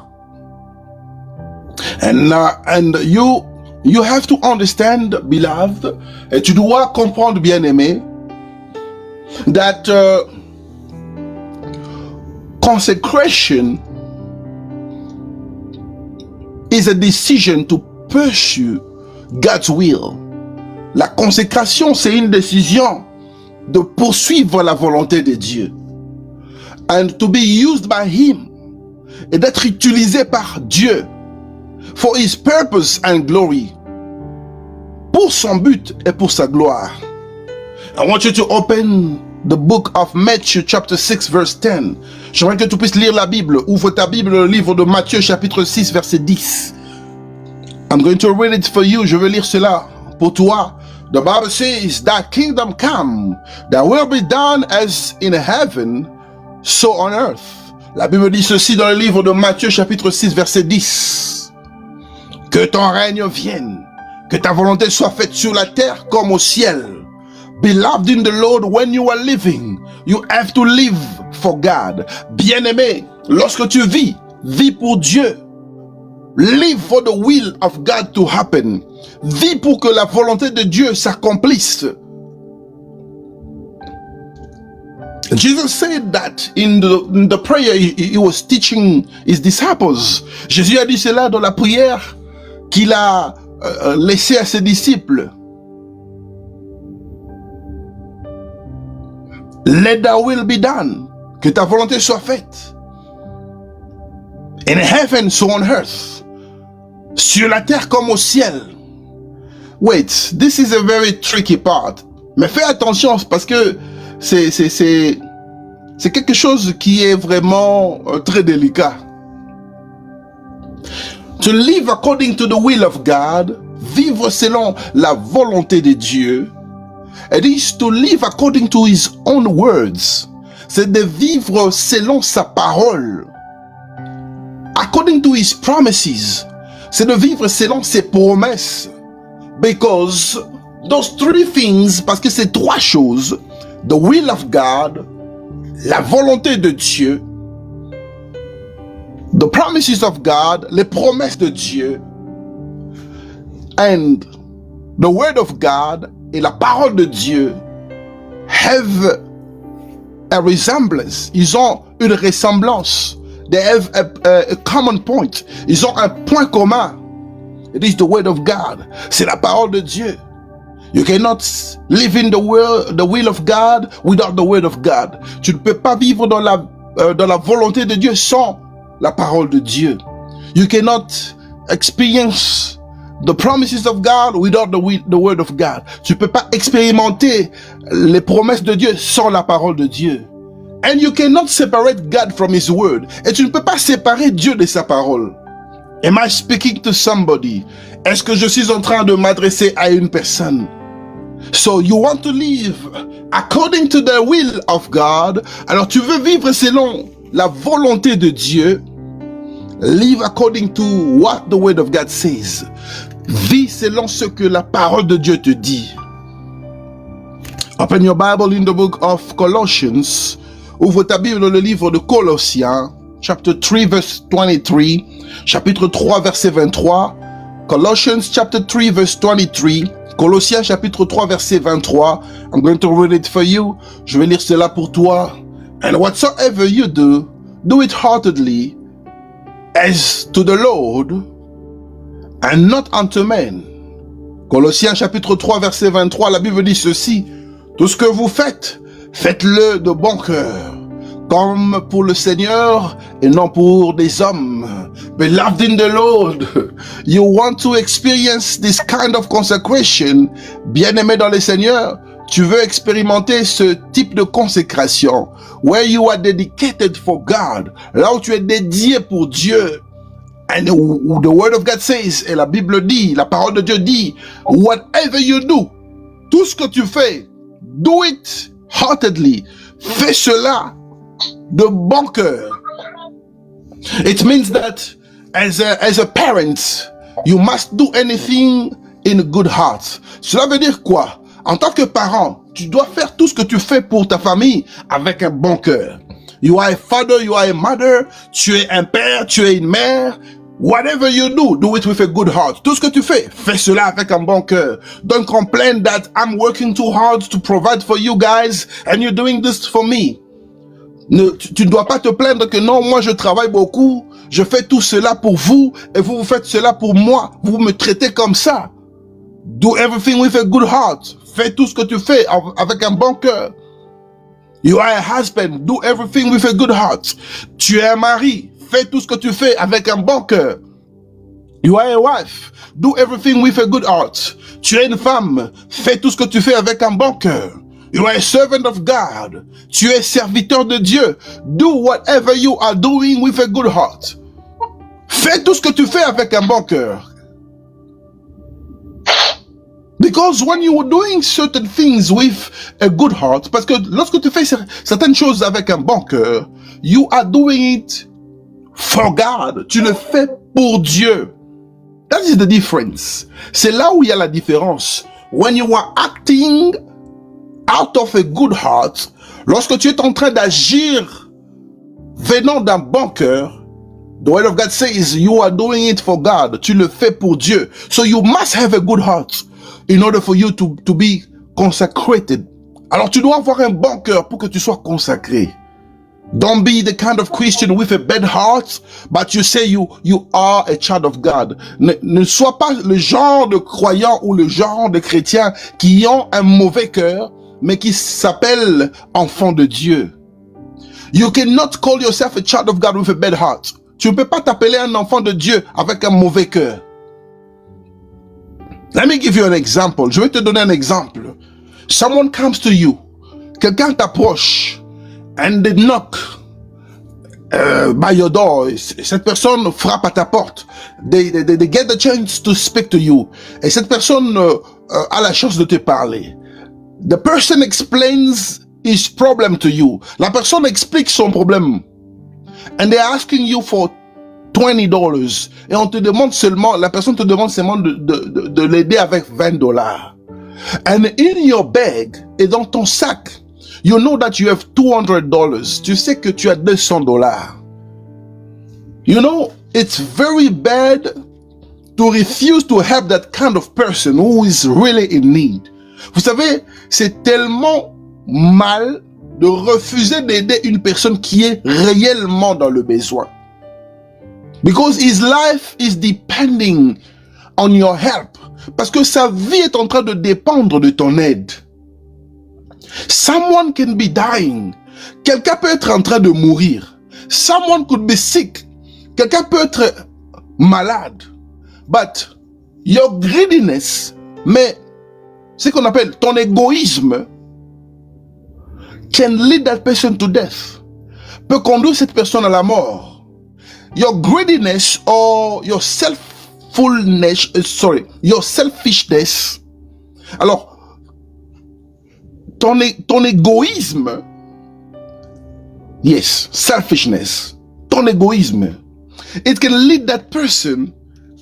And you have to understand, beloved, et tu dois comprendre, bien-aimé, that consecration is a decision to pursue God's will. La consécration, c'est une décision de poursuivre la volonté de Dieu. And to be used by Him. Et d'être utilisé par Dieu. For His purpose and glory. Pour son but et pour sa gloire. I want you to open the book of Matthew chapter 6 verse 10. J'aimerais que tu puisses lire la Bible. Ouvre ta Bible, le livre de Matthieu chapitre 6 verset 10. I'm going to read it for you. Je vais lire cela pour toi. The Bible says, "Thy kingdom come, thy will be done as in heaven, so on earth." La Bible dit ceci dans le livre de Matthieu chapitre 6 verset 10. Que ton règne vienne, que ta volonté soit faite sur la terre comme au ciel. Beloved in the Lord, when you are living, you have to live for God. Bien-aimé, lorsque tu vis, vis pour Dieu. Live for the will of God to happen. Vis pour que la volonté de Dieu s'accomplisse. Jesus said that in the prayer he was teaching his disciples. Jésus a dit cela dans la prière qu'il a laissée à ses disciples. Let thy will be done. Que ta volonté soit faite. In heaven, so on earth. Sur la terre comme au ciel. Wait, this is a very tricky part. Mais fais attention parce que c'est quelque chose qui est vraiment très délicat. To live according to the will of God, vivre selon la volonté de Dieu, it is to live according to His own words. C'est de vivre selon sa parole. According to His promises. C'est de vivre selon ses promesses. Because those three things, parce que ces trois choses, the will of God, la volonté de Dieu, the promises of God, les promesses de Dieu, and the word of God, et la parole de Dieu, have a resemblance. Ils ont une ressemblance. They have a common point. Ils ont un point commun. It is the word of God. C'est la parole de Dieu. You cannot live in the will of God without the word of God. Tu ne peux pas vivre dans la volonté de Dieu sans la parole de Dieu. You cannot experience the promises of God without the word of God. Tu ne peux pas expérimenter les promesses de Dieu sans la parole de Dieu. And you cannot separate God from His word. Et tu ne peux pas séparer Dieu de sa parole. Am I speaking to somebody? Est-ce que je suis en train de m'adresser à une personne? So you want to live according to the will of God. Alors tu veux vivre selon la volonté de Dieu. Live according to what the word of God says. Vis selon ce que la parole de Dieu te dit. Open your Bible in the book of Colossians. Ouvre ta Bible dans le livre de Colossiens, chapter 3 verse 23, chapitre 3 verset 23. Colossians chapter 3 verse 23. Colossiens chapitre 3 verset 23. I'm going to read it for you. Je vais lire cela pour toi. And whatsoever you do, do it heartedly, as to the Lord, and not unto men. Colossiens chapitre 3 verset 23, la Bible dit ceci. Tout ce que vous faites, faites-le de bon cœur, comme pour le Seigneur et non pour des hommes. Beloved in the Lord, you want to experience this kind of consecration. Bien-aimé dans le Seigneur, tu veux expérimenter ce type de consécration, where you are dedicated for God, là où tu es dédié pour Dieu. And the word of God says, et la Bible dit, la parole de Dieu dit, whatever you do, tout ce que tu fais, do it heartedly. Fais cela de bon cœur. It means that as a parent, you must do anything in a good heart. Cela veut dire quoi? En tant que parent, tu dois faire tout ce que tu fais pour ta famille avec un bon cœur. You are a father, you are a mother, tu es un père, tu es une mère. Whatever you do it with a good heart. Tout ce que tu fais cela avec un bon cœur. Don't complain that I'm working too hard to provide for you guys and you're doing this for me. Tu ne dois pas te plaindre que non, moi je travaille beaucoup, je fais tout cela pour vous et vous faites cela pour moi. Vous me traitez comme ça. Do everything with a good heart. Fais tout ce que tu fais avec un bon cœur. You are a husband. Do everything with a good heart. Tu es un mari. Fais tout ce que tu fais avec un bon cœur. You are a wife. Do everything with a good heart. Tu es une femme. Fais tout ce que tu fais avec un bon cœur. You are a servant of God. Tu es serviteur de Dieu. Do whatever you are doing with a good heart. Fais tout ce que tu fais avec un bon cœur. Because when you are doing certain things with a good heart, parce que lorsque tu fais certaines choses avec un bon cœur, you are doing it for God. Tu le fais pour Dieu. That is the difference. C'est là où il y a la différence. When you are acting out of a good heart, lorsque tu es en train d'agir venant d'un bon cœur, the word of God says you are doing it for God. Tu le fais pour Dieu. So you must have a good heart in order for you to be consecrated. Alors tu dois avoir un bon cœur pour que tu sois consacré. Don't be the kind of Christian with a bad heart, but you say you are a child of God. Ne sois pas le genre de croyant ou le genre de chrétien qui ont un mauvais cœur, mais qui s'appelle enfant de Dieu. You cannot call yourself a child of God with a bad heart. Tu ne peux pas t'appeler un enfant de Dieu avec un mauvais cœur. Let me give you an example. Je vais te donner un exemple. Someone comes to you. Quelqu'un t'approche and they knock by your door. Cette personne frappe à ta porte. They get the chance to speak to you. Et cette personne a la chance de te parler. The person explains his problem to you. La personne explique son problème. And they're asking you for $20. Et on te demande seulement, la personne te demande seulement de l'aider avec $20. And in your bag, et dans ton sac, you know that you have $200. Tu sais que tu as $200. You know, it's very bad to refuse to help that kind of person who is really in need. Vous savez, c'est tellement mal de refuser d'aider une personne qui est réellement dans le besoin. Because his life is depending on your help. Parce que sa vie est en train de dépendre de ton aide. Someone can be dying. Quelqu'un peut être en train de mourir. Someone could be sick. Quelqu'un peut être malade. But your greediness, mais ce qu'on appelle ton égoïsme, can lead that person to death. Peut conduire cette personne à la mort. Your greediness or your your selfishness. Alors, ton égoïsme, yes, selfishness, ton égoïsme, it can lead that person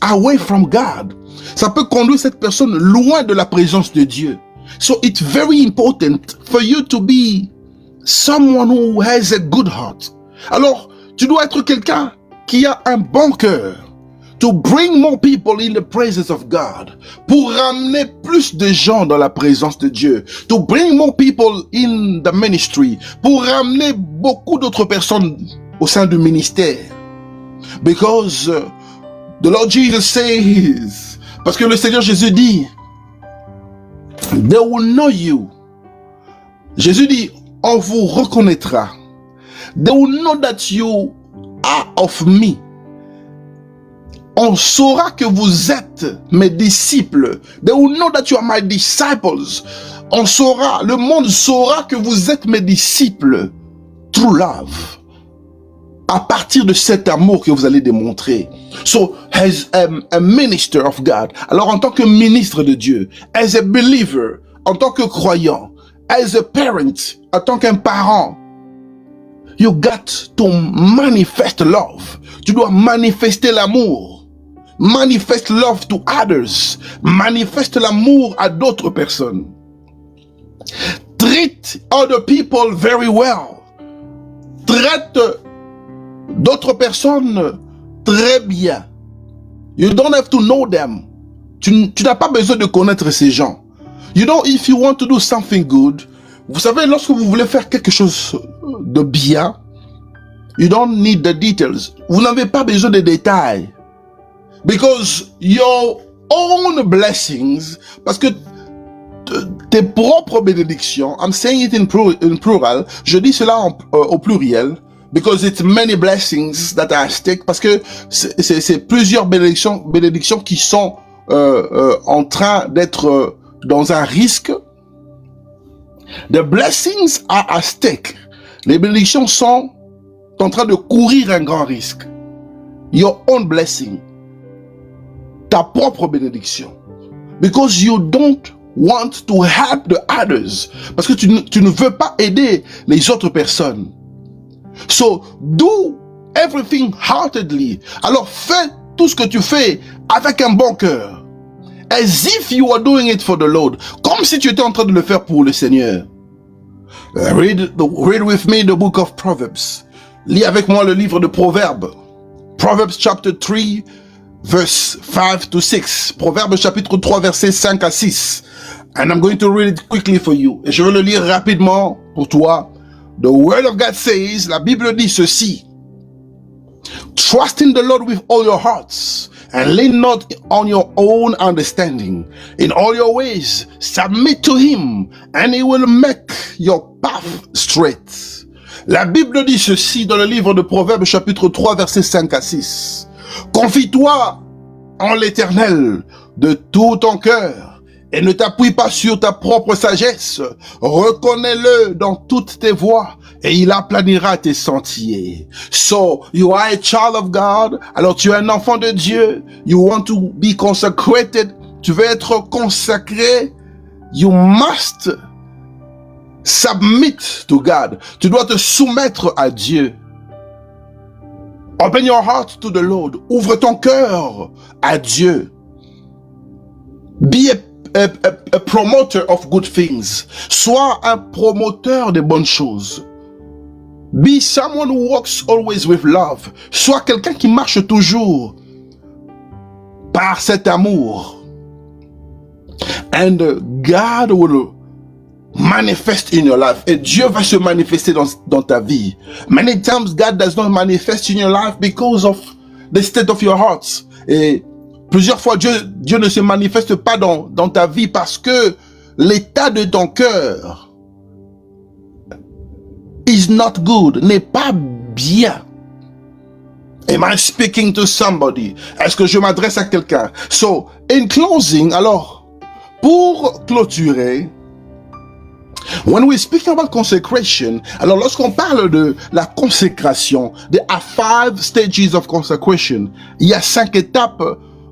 away from God. Ça peut conduire cette personne loin de la présence de Dieu. So it's very important for you to be someone who has a good heart. Alors, tu dois être quelqu'un qui a un bon cœur. To bring more people in the presence of God. Pour ramener plus de gens dans la présence de Dieu. To bring more people in the ministry. Pour ramener beaucoup d'autres personnes au sein du ministère. Because the Lord Jesus says, parce que le Seigneur Jésus dit, they will know you. Jésus dit, on vous reconnaîtra. They will know that you are of me. On saura que vous êtes mes disciples. They will know that you are my disciples. On saura, le monde saura que vous êtes mes disciples. True love. À partir de cet amour que vous allez démontrer. So, as a minister of God, alors en tant que ministre de Dieu, as a believer, en tant que croyant, as a parent, en tant qu'un parent, you got to manifest love. Tu dois manifester l'amour. Manifest love to others. Manifeste l'amour à d'autres personnes. Treat other people very well. Traite d'autres personnes très bien. You don't have to know them. Tu n'as pas besoin de connaître ces gens. You know, if you want to do something good, vous savez, lorsque vous voulez faire quelque chose de bien, you don't need the details. Vous n'avez pas besoin de détails. Because your own blessings, parce que tes propres bénédictions, I'm saying it in plural, je dis cela au pluriel, because it's many blessings that are at stake, parce que c'est plusieurs bénédictions qui sont en train d'être dans un risque. The blessings are at stake. Les bénédictions sont en train de courir un grand risque. Your own blessing. Ta propre bénédiction. Because you don't want to help the others. Parce que tu ne veux pas aider les autres personnes. So, do everything heartedly. Alors, fais tout ce que tu fais avec un bon cœur. As if you are doing it for the Lord. Comme si tu étais en train de le faire pour le Seigneur. Read with me the book of Proverbs. Lis avec moi le livre de Proverbes. Proverbs chapter 3, verse 5 to 6. Proverbes chapitre 3, versets 5 à 6. And I'm going to read it quickly for you. Et je vais le lire rapidement pour toi. The word of God says, la Bible dit ceci. Trust in the Lord with all your hearts, and lean not on your own understanding. In all your ways, submit to him, and he will make your path straight. La Bible dit ceci dans le livre de Proverbes, chapitre 3, versets 5 à 6. Confie-toi en l'Éternel de tout ton cœur, et ne t'appuie pas sur ta propre sagesse. Reconnais-le dans toutes tes voies, et il aplanira tes sentiers. So, you are a child of God. Alors, tu es un enfant de Dieu. You want to be consecrated. Tu veux être consacré. You must submit to God. Tu dois te soumettre à Dieu. Open your heart to the Lord. Ouvre ton cœur à Dieu. Be a promoter of good things. Sois un promoteur de bonnes choses. Be someone who walks always with love. Sois quelqu'un qui marche toujours par cet amour. And God will manifest in your life. Et Dieu va se manifester dans ta vie. Many times God does not manifest in your life because of the state of your heart. Et plusieurs fois, Dieu ne se manifeste pas dans ta vie parce que l'état de ton cœur is not good, n'est pas bien. Am I speaking to somebody? Est-ce que je m'adresse à quelqu'un? So, in closing, alors, pour clôturer, when we speak about consecration, alors lorsqu'on parle de la consécration, there are 5 stages of consecration. Il y a 5 étapes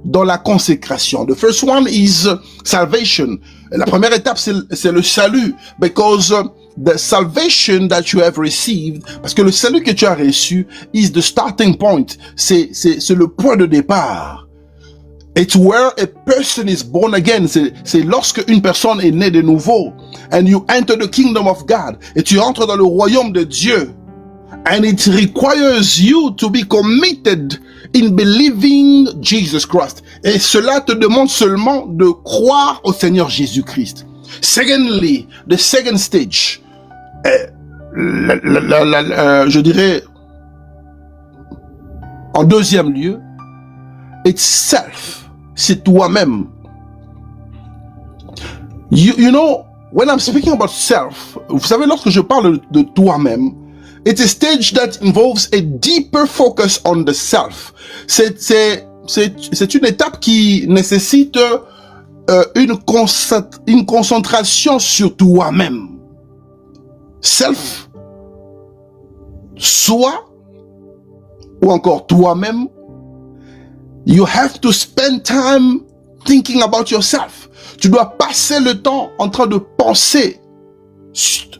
dans la consécration. The first one is salvation. La première étape, c'est le salut. Because the salvation that you have received, parce que le salut que tu as reçu is the starting point. C'est le point de départ. It's where a person is born again. C'est lorsque une personne est née de nouveau. And you enter the kingdom of God. Et tu entres dans le royaume de Dieu. And it requires you to be committed in believing Jesus Christ. Et cela te demande seulement de croire au Seigneur Jésus-Christ. Secondly, the second stage, je dirais, en deuxième lieu, it's self. C'est toi-même. You know, when I'm speaking about self, vous savez, lorsque je parle de toi-même, it's a stage that involves a deeper focus on the self. C'est une étape qui nécessite une concentration sur toi-même. Self, soi, ou encore toi-même. You have to spend time thinking about yourself. Tu dois passer le temps en train de penser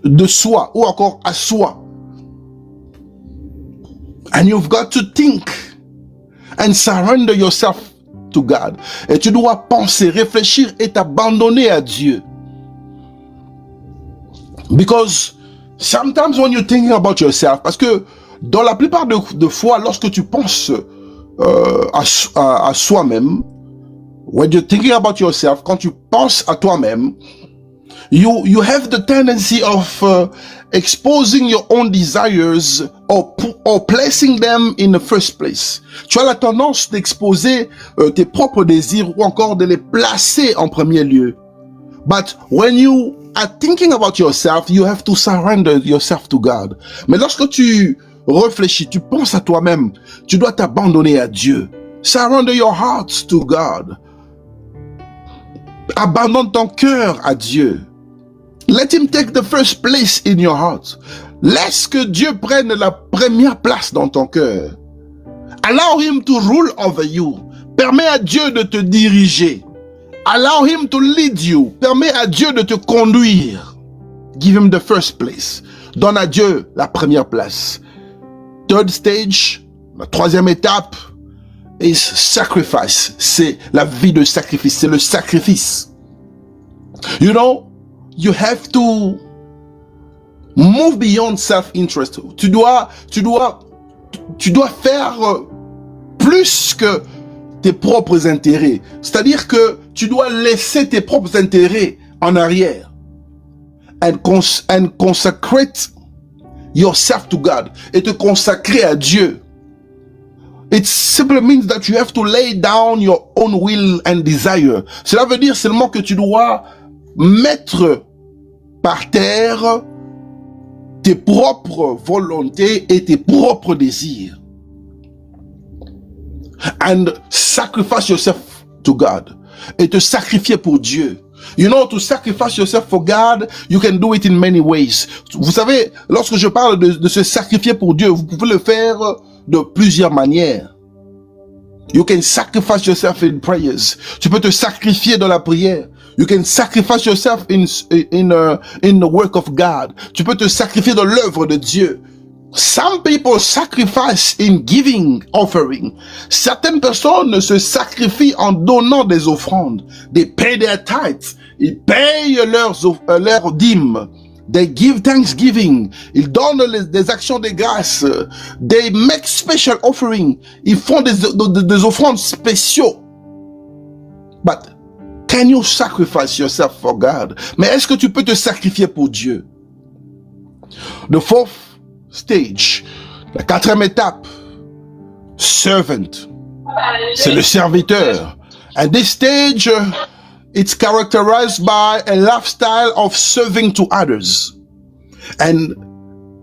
de soi ou encore à soi. And you've got to think and surrender yourself to God. Et tu dois penser, réfléchir et t'abandonner à Dieu. Because sometimes when you're thinking about yourself, parce que dans la plupart de fois, lorsque tu penses à soi-même, when you're thinking about yourself, quand tu penses à toi-même, you have the tendency of exposing your own desires or placing them in the first place. Tu as la tendance d'exposer tes propres désirs ou encore de les placer en premier lieu. But when you are thinking about yourself, you have to surrender yourself to God. Mais lorsque tu réfléchis, tu penses à toi-même, tu dois t'abandonner à Dieu. Surrender your heart to God. Abandonne ton cœur à Dieu. Let him take the first place in your heart. Laisse que Dieu prenne la première place dans ton cœur. Allow him to rule over you. Permets à Dieu de te diriger. Allow him to lead you. Permets à Dieu de te conduire. Give him the first place. Donne à Dieu la première place. Third stage, la troisième étape, is sacrifice. C'est la vie de sacrifice. C'est le sacrifice. You know, you have to move beyond self-interest. Tu dois faire plus que tes propres intérêts. C'est-à-dire que tu dois laisser tes propres intérêts en arrière. And consecrate yourself to God. Et te consacrer à Dieu. It simply means that you have to lay down your own will and desire. Cela veut dire seulement que tu dois mettre par terre tes propres volontés et tes propres désirs. And sacrifice yourself to God. Et te sacrifier pour Dieu. You know, to sacrifice yourself for God, you can do it in many ways. Vous savez, lorsque je parle de se sacrifier pour Dieu, vous pouvez le faire de plusieurs manières. You can sacrifice yourself in prayers. Tu peux te sacrifier dans la prière. You can sacrifice yourself in the work of God. Tu peux te sacrifier dans l'œuvre de Dieu. Some people sacrifice in giving offering. Certaines personnes se sacrifient en donnant des offrandes. They pay their tithes. Ils payent leurs dîmes. They give thanksgiving. Ils donnent des actions de grâce. They make special offering. Ils font des offrandes spéciaux. But can you sacrifice yourself for God? Mais est-ce que tu peux te sacrifier pour Dieu? The fourth stage, la quatrième étape, servant. C'est le serviteur. And this stage, it's characterized by a lifestyle of serving to others. And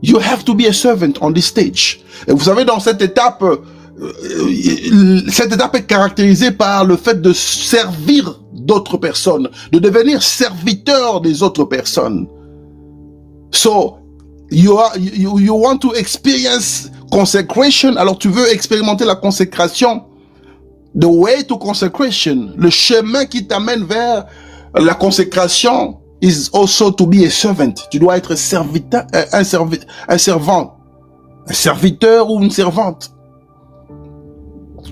you have to be a servant on this stage. Et vous savez, dans cette étape est caractérisée par le fait de servir d'autres personnes, de devenir serviteur des autres personnes. So, you want to experience consecration, alors tu veux expérimenter la consécration. The way to consecration, le chemin qui t'amène vers la consécration is also to be a servant. Tu dois être un servant, un serviteur ou une servante.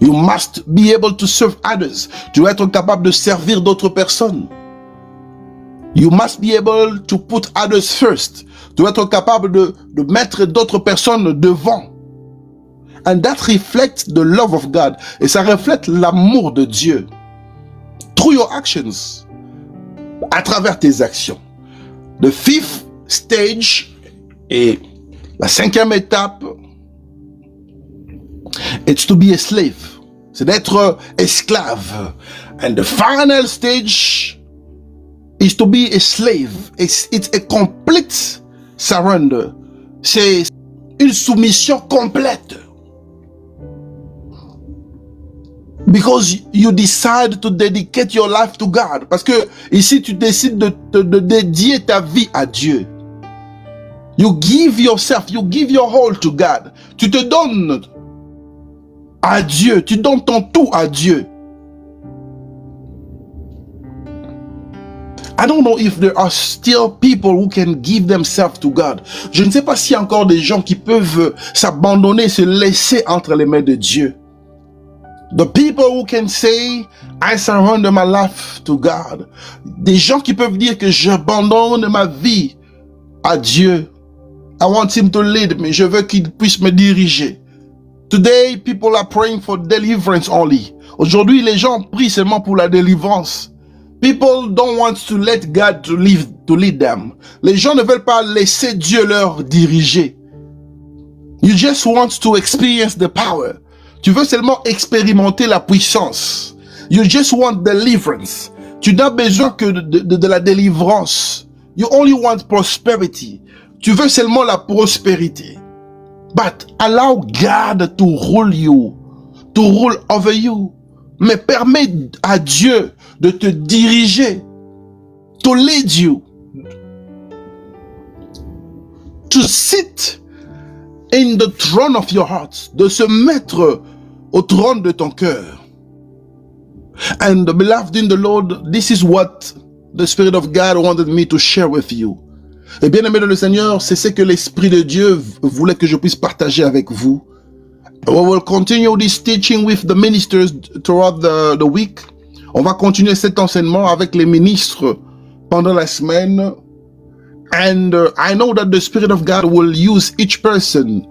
You must be able to serve others. Tu dois être capable de servir d'autres personnes. You must be able to put others first. Tu dois être capable de mettre d'autres personnes devant. And that reflects the love of God. Et ça reflète l'amour de Dieu. Through your actions. À travers tes actions. The fifth stage et la cinquième étape, it's to be a slave. C'est d'être esclave. And the final stage is to be a slave. It's a complete surrender. C'est une soumission complète. Because you decide to dedicate your life to God. Parce que ici, tu décides de dédier ta vie à Dieu. You give yourself, you give your whole to God. Tu te donnes à Dieu. Tu donnes ton tout à Dieu. I don't know if there are still people who can give themselves to God. Je ne sais pas s'il y a encore des gens qui peuvent s'abandonner, se laisser entre les mains de Dieu. The people who can say, I surrender my life to God. Des gens qui peuvent dire que j'abandonne ma vie à Dieu. I want him to lead me. Je veux qu'il puisse me diriger. Today, people are praying for deliverance only. Aujourd'hui, les gens prient seulement pour la délivrance. People don't want to let God to lead them. Les gens ne veulent pas laisser Dieu leur diriger. You just want to experience the power. Tu veux seulement expérimenter la puissance. You just want deliverance. Tu n'as besoin que de la délivrance. You only want prosperity. Tu veux seulement la prospérité. But allow God to rule you, to rule over you. Mais permets à Dieu de te diriger, to lead you, to sit in the throne of your heart, de se mettre au trône de ton cœur. And beloved in the Lord, this is what the Spirit of God wanted me to share with you. Et bien aimé dans le Seigneur, c'est ce que l'Esprit de Dieu voulait que je puisse partager avec vous. We will continue this teaching with the ministers throughout the week. On va continuer cet enseignement avec les ministres pendant la semaine. And I know that the Spirit of God will use each person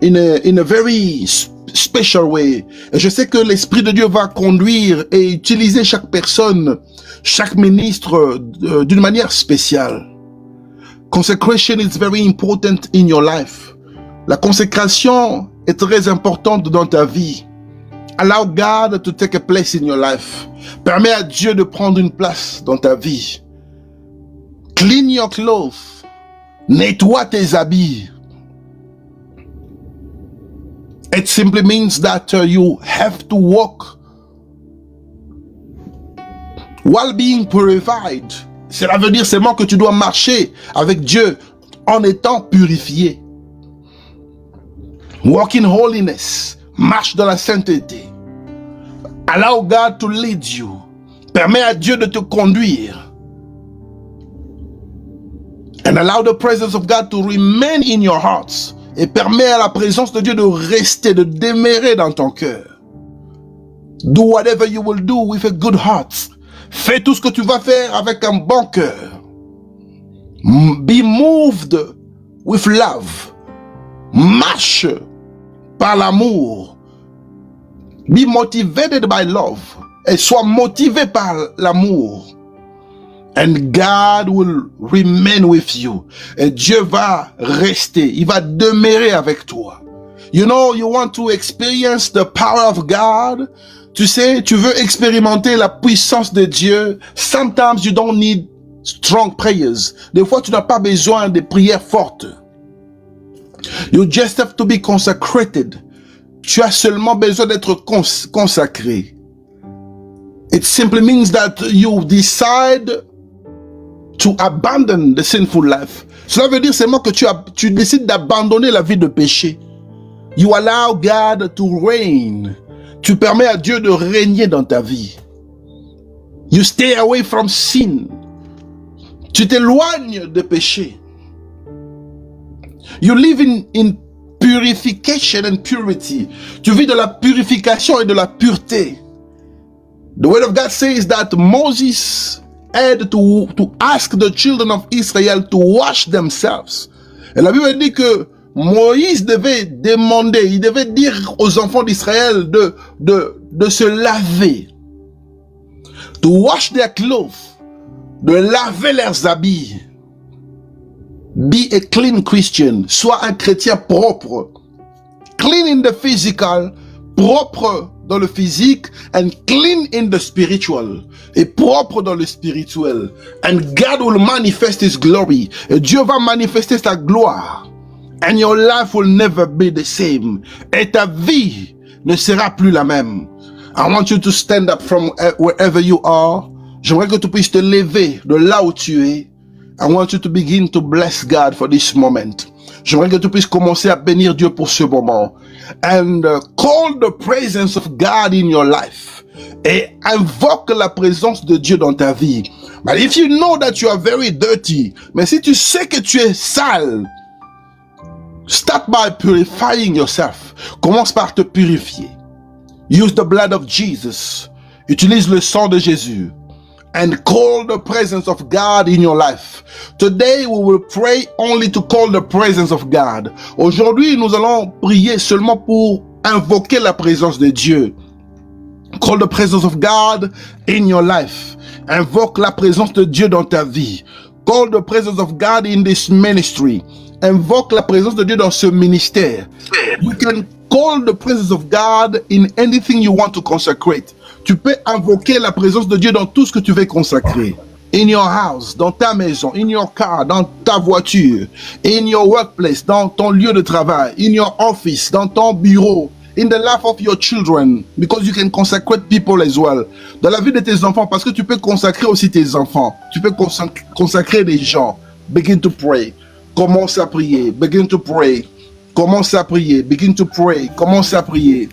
in a very special way. Et je sais que l'Esprit de Dieu va conduire et utiliser chaque personne, chaque ministre d'une manière spéciale. Consecration is very important in your life. La consécration est très importante dans ta vie. Allow God to take a place in your life. Permets à Dieu de prendre une place dans ta vie. Clean your clothes. Nettoie tes habits. It simply means that you have to walk while being purified. Cela veut dire seulement que tu dois marcher avec Dieu en étant purifié. Walk in holiness. Marche dans la sainteté. Allow God to lead you. Permets à Dieu de te conduire. And allow the presence of God to remain in your hearts. Et permets à la présence de Dieu de rester, de demeurer dans ton cœur. Do whatever you will do with a good heart. Fais tout ce que tu vas faire avec un bon cœur. Be moved with love. Marche par l'amour. Be motivated by love. Et sois motivé par l'amour. And God will remain with you. Et Dieu va rester. Il va demeurer avec toi. You know, you want to experience the power of God. Tu sais, tu veux expérimenter la puissance de Dieu. Sometimes you don't need strong prayers. Des fois, tu n'as pas besoin de prières fortes. You just have to be consecrated. Tu as seulement besoin d'être consacré. It simply means that you decide to abandon the sinful life. Cela veut dire seulement que tu décides d'abandonner la vie de péché. You allow God to reign. Tu permets à Dieu de régner dans ta vie. You stay away from sin. Tu t'éloignes de péché. You live in purification and purity. Tu vis de la purification et de la pureté. The word of God says that Moses had to ask the children of Israel to wash themselves. Et la Bible dit que Moïse devait demander, il devait dire aux enfants d'Israël de se laver. To wash their clothes. De laver leurs habits. Be a clean Christian. Sois un chrétien propre. Clean in the physical. Propre dans le physique. And clean in the spiritual. Et propre dans le spirituel. And God will manifest His glory. Et Dieu va manifester sa gloire. And your life will never be the same. Et ta vie ne sera plus la même. I want you to stand up from wherever you are. J'aimerais que tu puisses te lever de là où tu es. I want you to begin to bless God for this moment. J'aimerais que tu puisses commencer à bénir Dieu pour ce moment. And call the presence of God in your life. Et invoque la présence de Dieu dans ta vie. But if you know that you are very dirty, mais si tu sais que tu es sale, start by purifying yourself. Commence par te purifier. Use the blood of Jesus. Utilise le sang de Jésus. And call the presence of God in your life. Today we will pray only to call the presence of God. Aujourd'hui, nous allons prier seulement pour invoquer la présence de Dieu. Call the presence of God in your life. Invoque la présence de Dieu dans ta vie. Call the presence of God in this ministry. Invoque la présence de Dieu dans ce ministère. You can call the presence of God in anything you want to consecrate. Tu peux invoquer la présence de Dieu dans tout ce que tu veux consacrer. In your house, dans ta maison, in your car, dans ta voiture, in your workplace, dans ton lieu de travail, in your office, dans ton bureau, in the life of your children, because you can consecrate people as well. Dans la vie de tes enfants, parce que tu peux consacrer aussi tes enfants. Tu peux consacrer des gens. Begin to pray. Commence à prier. Begin to pray. Commence à prier. Begin to pray. Commence à prier.